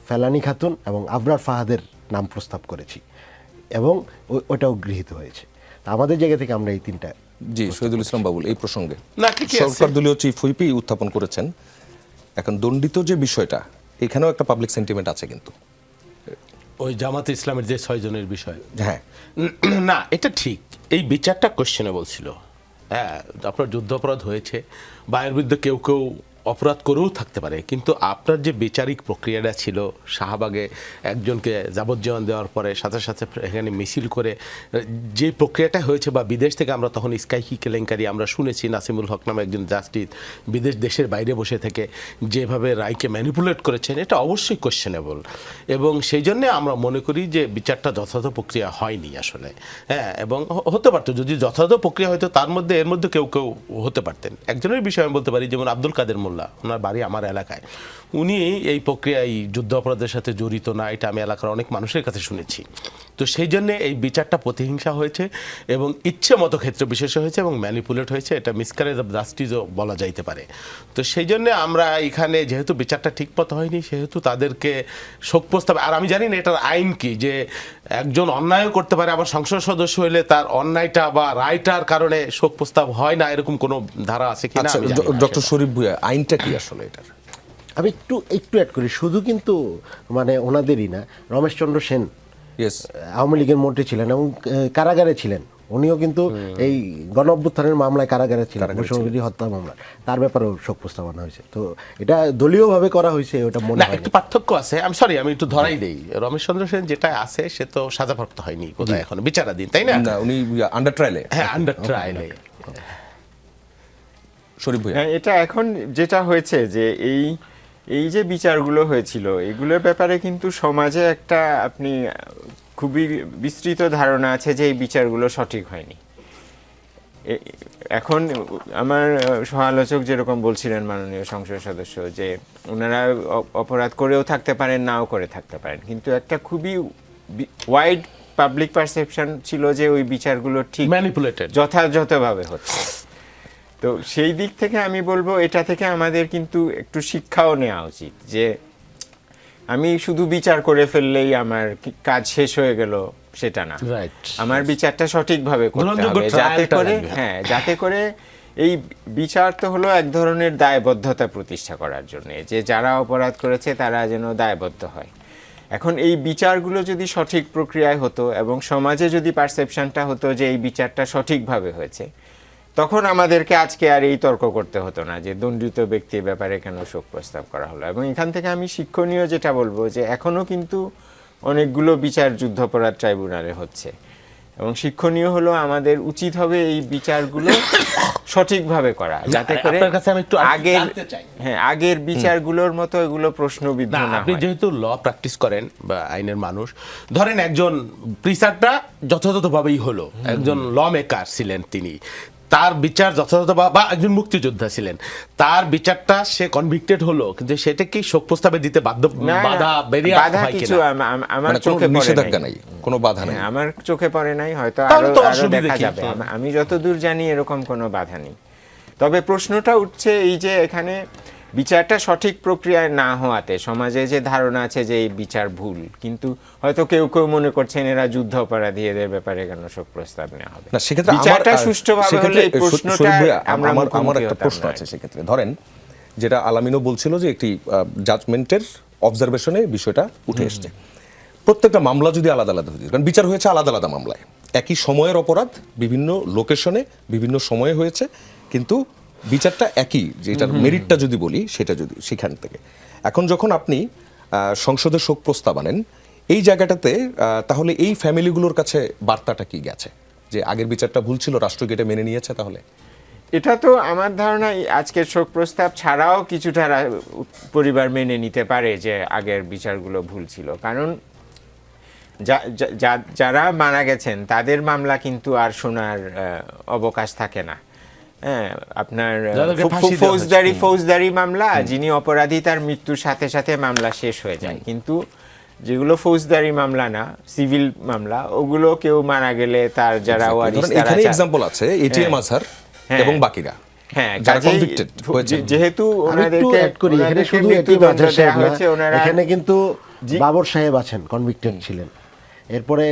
S3: ফেলানি খাতুন এবং আবরার ফাহাদের নাম প্রস্তাব করেছি এবং ওটাও গৃহীত হয়েছে। আমাদের জায়গা থেকে আমরা এই 3টা।
S1: জি, শহীদুল ইসলাম বাবুল, এই প্রসঙ্গে সরকার দলীয় চিফ হুইপই উত্থাপন করেছেন। এখন দণ্ডিত যে বিষয়টা, এখানেও একটা পাবলিক সেন্টিমেন্ট আছে, কিন্তু
S2: ওই জামাতে ইসলামের যে 6 জনের বিষয়,
S1: হ্যাঁ
S2: না এটা ঠিক, এই বিচারটা কোশ্চেনেবল ছিল। হ্যাঁ, আপনার যুদ্ধাপরাধ হয়েছে বা এর বিরুদ্ধে কেউ অপরাধ করেও থাকতে পারে, কিন্তু আপনার যে বিচারিক প্রক্রিয়াটা ছিল, শাহবাগে একজনকে যাবজ্জীবন দেওয়ার পরে সাথে সাথে এখানে মিছিল করে যে প্রক্রিয়াটা হয়েছে, বা বিদেশ থেকে আমরা তখন স্কাইকি কেলেঙ্কারি আমরা শুনেছি, নাসিমুল হক নামে একজন জাস্টিস দেশের বাইরে বসে থেকে যেভাবে রায়কে ম্যানিপুলেট করেছেন, এটা অবশ্যই কোয়েশ্চেনেবল। এবং সেই জন্যে আমরা মনে করি যে বিচারটা যথাযথ প্রক্রিয়া হয়নি আসলে। হ্যাঁ, এবং হতে পারতো যদি যথাযথ প্রক্রিয়া হয়তো, তার মধ্যে এর মধ্যে কেউ কেউ হতে পারতেন। একজনের বিষয়ে আমি বলতে পারি, যেমন আব্দুল কাদের মোল্লা, ওনার বাড়ি আমার এলাকায়, উনি এই প্রক্রিয়ায় যুদ্ধ অপরাধের সাথে জড়িত না, এটা আমি এলাকার অনেক মানুষের কাছে শুনেছি। তো সেই জন্যে এই বিচারটা প্রতিহিংসা হয়েছে এবং ইচ্ছে মতো ক্ষেত্রে বিশেষ হয়েছে এবং ম্যানিপুলেট হয়েছে, এটা মিসক্যারেজ অফ জাস্টিসও বলা যাইতে পারে। তো সেই জন্যে আমরা এখানে যেহেতু বিচারটা ঠিক মতো হয়নি, সেহেতু তাদেরকে শোক প্রস্তাব, আর আমি জানি না এটার আইন কি, যে একজন অন্যায় করতে পারে, আবার সংসদ সদস্য হলে তার অন্যায়টা বা রায়টার কারণে শোক প্রস্তাব হয় না, এরকম কোনো ধারা আছে কিনা।
S1: আচ্ছা, ডক্টর শরীফ ভূঁইয়া, আইনটা কি আসলে এটার?
S3: আমি একটু অ্যাড করি, শুধু কিন্তু মানে ওনাদেরই না, রমেশচন্দ্র সেন
S1: ইয়েস,
S3: আওয়ামী লীগের মন্ত্রী ছিলেন এবং কারাগারে ছিলেন, উনিও কিন্তু এই গণ অভ্যুত্থানের মামলায় কারাগারে ছিলেন, বৈষম্যবিরোধী হত্যা মামলা, তার ব্যাপারেও শোক প্রস্তাব আনা হয়েছে। তো এটা দলীয়ভাবে করা হয়েছে, ওটা মনে
S2: না,
S3: হয়
S2: একটু পার্থক্য আছে। আমি সরি, আমি একটু ধরাই দেই, রমেশচন্দ্র সেন যেটা আছে সে তো সাজাপ্রাপ্ত হয়নি কোথায়, এখন বিচারাধীন, তাই না?
S1: না, উনি আন্ডার ট্রায়ালে।
S2: হ্যাঁ, আন্ডার ট্রায়ালে।
S1: শরীফ ভূঁইয়া,
S4: হ্যাঁ, এটা এখন যেটা হয়েছে যে এই যে বিচারগুলো হয়েছিল, এগুলোর ব্যাপারে কিন্তু সমাজে একটা আপনি খুবই বিস্তৃত ধারণা আছে যে এই বিচারগুলো সঠিক হয়নি। এখন আমার সমালোচক যেরকম বলছিলেন, মাননীয় সংসদ সদস্য, যে ওনারা অপরাধ করেও থাকতে পারেন, নাও করে থাকতে পারেন, কিন্তু একটা খুবই ওয়াইড পাবলিক পারসেপশন ছিল যে ওই বিচারগুলো ঠিক
S2: ম্যানিপুলেটেড
S4: যথাযথভাবে হচ্ছে। তো সেই দিক থেকে আমি বলবো এটা থেকে আমাদের কিন্তু একটু শিক্ষাও নেওয়া উচিত, যে আমি শুধু বিচার করে ফেললেই আমার কাজ শেষ হয়ে গেল সেটা না, আমার বিচারটা সঠিকভাবে করতে হবে, যাতে করে এই বিচার তো হলো এক ধরনের দায়বদ্ধতা প্রতিষ্ঠা করার জন্য, যে যারা অপরাধ করেছে তারা যেন দায়বদ্ধ হয়। এখন এই বিচারগুলো যদি সঠিক প্রক্রিয়ায় হতো এবং সমাজে যদি পারসেপশনটা হতো যে এই বিচারটা সঠিকভাবে হয়েছে, তখন আমাদেরকে আজকে আর এই তর্ক করতে হতো না যে দণ্ডিত ব্যক্তির ব্যাপারে কেন শোক প্রস্তাব করা হলো। এবং এখান থেকে আমি শিক্ষণীয় যেটা বলবো, যে এখনো কিন্তু অনেকগুলো বিচার যুদ্ধাপরাধ ট্রাইব্যুনালে হচ্ছে, এবং শিক্ষণীয় হলো আমাদের উচিত হবে এই বিচারগুলো সঠিকভাবে করা, যাতে করে আগের বিচারগুলোর মতো এগুলো প্রশ্নবিদ্ধ না হয়।
S2: আপনি যেহেতু ল প্র্যাকটিস করেন বা আইনের মানুষ, ধরেন একজন প্রিসারটা যথাযথভাবেই হলো, একজন ল মেকার ছিলেন তিনি, তার বিচার যথাযথ, বা একজন মুক্তিযোদ্ধা ছিলেন, তার বিচারটা সে কনভিক্টেড হলো, কিন্তু সেটা কি শোক প্রস্তাবে দিতে বাধ্য, বাধা
S4: কিছু আমার চোখে
S1: নিষেধাজ্ঞা নাই, কোনো বাধা নাই,
S4: আমার চোখে পড়ে নাই, হয়তো আরো দেখা যাবে। আমি যতদূর জানি এরকম কোনো বাধা নেই। তবে প্রশ্নটা উঠছে এই যে এখানে বিচারটা সঠিক প্রক্রিয়ায় না হওয়াতে সমাজে যে ধারণা আছে যে এই বিচার ভুল, কিন্তু হয়তো কেউ কেউ মনে করছেন এরা যুদ্ধ অপরাধী, এদের ব্যাপারে কেন শোক প্রস্তাব নেওয়া হবে না।
S1: সেক্ষেত্রে
S4: বিচারটা সুষ্ঠুভাবে হলে এই প্রশ্নটা
S1: আমার একটা প্রশ্ন আছে সেক্ষেত্রে। ধরেন যেটা আলামিনও বলছিল যে একটি জাজমেন্টের অবজারভেশনে বিষয়টা উঠে এসছে, প্রত্যেকটা মামলা যদি আলাদা আলাদা হতো, কারণ বিচার হয়েছে আলাদা আলাদা মামলায়, একই সময়ের অপরাধ বিভিন্ন লোকেশনে বিভিন্ন সময়ে হয়েছে, কিন্তু বিচারটা একই, যেটার মেরিটটা যদি বলি সেটা যদি সেখান থেকে এখন যখন আপনি সংসদে শোক প্রস্তাব আনেন এই জায়গাটাতে, তাহলে এই ফ্যামিলিগুলোর কাছে বার্তাটা কি গেছে যে আগের বিচারটা ভুল ছিল, রাষ্ট্র কি এটা মেনে নিয়েছে? তাহলে
S4: এটা তো আমার ধারণা আজকের শোক প্রস্তাব ছাড়াও কিছুটা পরিবার মেনে নিতে পারে যে আগের বিচারগুলো ভুল ছিল, কারণ যারা মারা গেছেন তাদের মামলা কিন্তু আর শোনার অবকাশ থাকে না। হ্যাঁ, আপনার ফৌজদারি মামলা, যিনি অপরাধী তার মৃত্যুর সাথে সাথে মামলা শেষ হয়ে যায়, কিন্তু যেগুলো ফৌজদারি মামলা না, সিভিল মামলা, ওগুলো কেউ মারা গেলে তার যারা ওয়ারিশ,
S1: এখানে एग्जांपल আছে এটিএম আজহার এবং বাকিরা,
S4: হ্যাঁ, যেহেতু
S3: ওনাদেরকে অ্যাড করি, এখানে শুধু এটিএম আজহার সাহেব না, এখানে কিন্তু বাবর সাহেব আছেন, কনভিক্টেড ছিলেন। এরপরে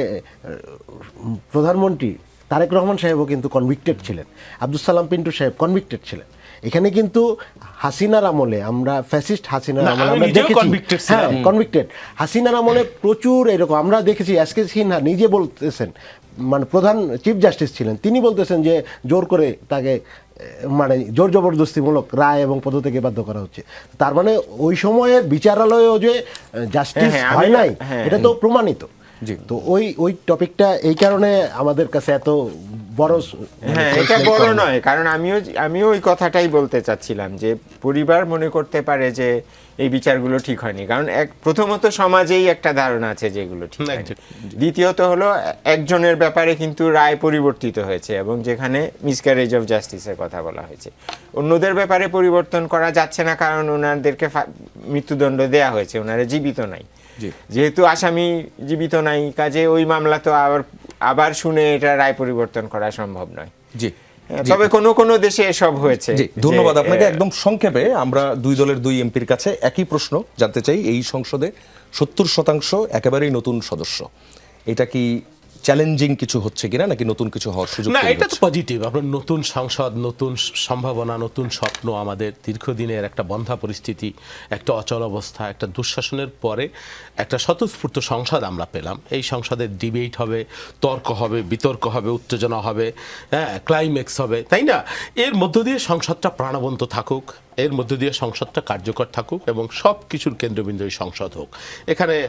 S3: প্রধানমন্ত্রী তারেক রহমান সাহেবও কিন্তু কনভিক্টেড ছিলেন, আব্দুল সালাম পিন্টু সাহেব কনভিক্টেড ছিলেন। এখানে কিন্তু হাসিনার আমলে আমরা ফ্যাসিস্ট হাসিনার
S2: না,
S3: আমলে
S2: আমি
S3: আমরা
S2: নিজেও
S3: দেখেছি,
S2: convicted
S3: হ্যাঁ
S2: ছিলাম।
S3: কনভিক্টেড, হাসিনার আমলে প্রচুর এরকম আমরা দেখেছি। এসকে সিনহা নিজে বলতেছেন, মানে প্রধান চিফ জাস্টিস ছিলেন, তিনি বলতেছেন যে জোর করে তাকে মানে জোর জবরদস্তিমূলক রায় এবং পদত্যাগে বাধ্য করা হচ্ছে। তার মানে ওই সময়ের বিচারালয়েও যে জাস্টিস
S4: হ্যাঁ,
S3: হয়
S4: আমি-
S3: নাই
S4: হ্যাঁ,
S3: এটা তো প্রমাণিত।
S1: জি।
S3: তো ওই টপিকটা এই কারণে আমাদের কাছে এত বড়
S4: হ্যাঁ, এটা বড় নয়, কারণ আমিও ওই কথাটাই বলতে চাচ্ছিলাম যে পরিবার মনে করতে পারে যে এই বিচারগুলো ঠিক হয়নি, কারণ প্রথমত সমাজেই একটা ধারণা আছে যে এগুলো ঠিক হয়নি। দ্বিতীয়ত হলো একজনের ব্যাপারে কিন্তু রায় পরিবর্তিত হয়েছে এবং যেখানে মিসক্যারেজ অফ জাস্টিসের কথা বলা হয়েছে। অন্যদের ব্যাপারে পরিবর্তন করা যাচ্ছে না, কারণ ওনাদেরকে মৃত্যুদণ্ড দেয়া হয়েছে, ওনারা জীবিত নাই।
S1: জি।
S4: যেহেতু আসামি জীবিত নাই, কাজে ওই মামলা তো আবার শুনে এটা রায় পরিবর্তন করা সম্ভব নয়।
S1: জি
S4: তবে কোনো দেশে এসব হয়েছে।
S1: জি, ধন্যবাদ
S4: যে,
S1: আপনাকে। একদম সংক্ষেপে আমরা দুই দলের দুই এমপির কাছে একই প্রশ্ন জানতে চাই। এই সংসদে 70% একেবারেই নতুন সদস্য, এটা কি চ্যালেঞ্জিং কিছু হচ্ছে কিনা, নাকি নতুন কিছু হওয়ার সুযোগ
S2: না,
S1: তৈরি
S2: এটা তো
S1: হচ্ছে?
S2: পজিটিভ। আপনার নতুন সংসদ, নতুন সম্ভাবনা, নতুন স্বপ্ন, আমাদের দীর্ঘদিনের একটা বন্ধা পরিস্থিতি, একটা অচল অবস্থা, একটা দুঃশাসনের পরে একটা স্বতঃস্ফূর্ত সংসদ আমরা পেলাম। এই সংসদের ডিবেট হবে, তর্ক হবে, বিতর্ক হবে, উত্তেজনা হবে, হ্যাঁ, ক্লাইম্যাক্স হবে, তাই না? এর মধ্য দিয়ে সংসদটা প্রাণবন্ত থাকুক, এর মধ্য দিয়ে সংসদটা কার্যকর থাকুক এবং সব কিছুর কেন্দ্রবিন্দু এই সংসদ হোক। এখানে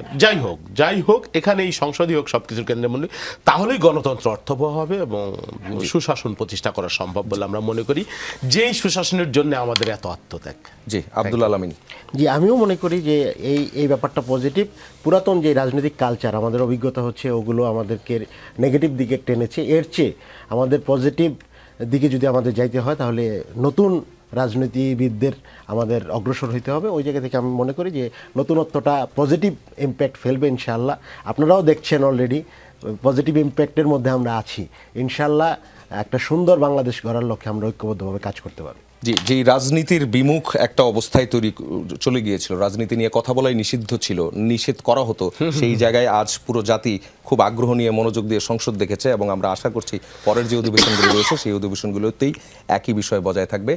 S2: যাই হোক এখানে এই সংসদই হোক সব কিছুর কেন্দ্রবিন্দু, তাহলেই গণতন্ত্র অর্থবহ হবে এবং সুশাসন প্রতিষ্ঠা করা সম্ভব বলে আমরা মনে করি, যেই সুশাসনের জন্য আমাদের এত আত্মত্যাগ।
S1: জি, আব্দুল আলামিন।
S3: জি, আমিও মনে করি যে এই ব্যাপারটা পজিটিভ। পুরাতন যে রাজনৈতিক কালচার আমাদের অভিজ্ঞতা হচ্ছে, ওগুলো আমাদেরকে নেগেটিভ দিকে টেনেছে। এর চেয়ে আমাদের পজিটিভ দিকে যদি আমাদের যাইতে হয়, তাহলে নতুন রাজনীতিবিদদের আমাদের অগ্রসর হইতে হবে। ওই জায়গা থেকে আমি মনে করি যে নতুনত্বটা পজিটিভ ইম্প্যাক্ট ফেলবে ইনশাআল্লাহ। আপনারাও দেখছেন অলরেডি পজিটিভ ইম্প্যাক্টের মধ্যে আমরা আছি। ইনশাআল্লাহ একটা সুন্দর বাংলাদেশ গড়ার লক্ষ্যে আমরা ঐক্যবদ্ধভাবে কাজ করতে পারব।
S1: জি, যে রাজনীতির বিমুখ একটা অবস্থায় চলে গিয়েছিল, রাজনীতি নিয়ে কথা বলাই নিষিদ্ধ ছিল, নিষেধ করা হতো, সেই জায়গায় আজ পুরো জাতি খুব আগ্রহ নিয়ে মনোযোগ দিয়ে সংসদ দেখেছে এবং আমরা আশা করছি পরের যে অধিবেশনগুলো রয়েছে সেই অধিবেশনগুলোতেই একই বিষয় বজায় থাকবে।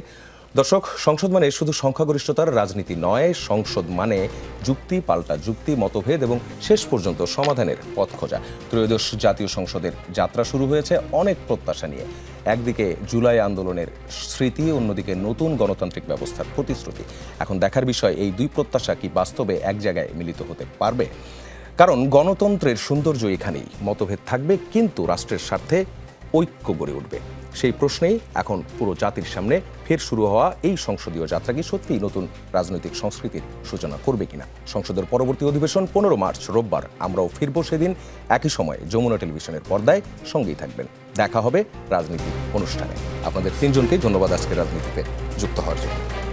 S1: দর্শক, সংসদ মানে শুধু সংখ্যাগরিষ্ঠতার রাজনীতি নয়, সংসদ মানে যুক্তি পাল্টা যুক্তি, মতভেদ এবং শেষ পর্যন্ত সমাধানের পথ খোঁজা। ত্রয়োদশ জাতীয় সংসদের যাত্রা শুরু হয়েছে অনেক প্রত্যাশা নিয়ে। একদিকে জুলাই আন্দোলনের স্মৃতি, অন্যদিকে নতুন গণতান্ত্রিক ব্যবস্থার প্রতিশ্রুতি। এখন দেখার বিষয় এই দুই প্রত্যাশা কি বাস্তবে এক জায়গায় মিলিত হতে পারবে। কারণ গণতন্ত্রের সৌন্দর্য এখানেই, মতভেদ থাকবে কিন্তু রাষ্ট্রের স্বার্থে ঐক্য গড়ে উঠবে। সেই প্রশ্নেই এখন পুরো জাতির সামনে ফের শুরু হওয়া এই সংসদীয় যাত্রা কি সত্যিই নতুন রাজনৈতিক সংস্কৃতির সূচনা করবে কিনা। সংসদের পরবর্তী অধিবেশন 15 মার্চ রোববার। আমরাও ফিরব সেদিন একই সময়ে যমুনা টেলিভিশনের পর্দায়। সঙ্গেই থাকবেন। দেখা হবে রাজনীতি অনুষ্ঠানে। আপনাদের তিনজনকেই ধন্যবাদ আজকের রাজনীতিতে যুক্ত হওয়ার জন্য।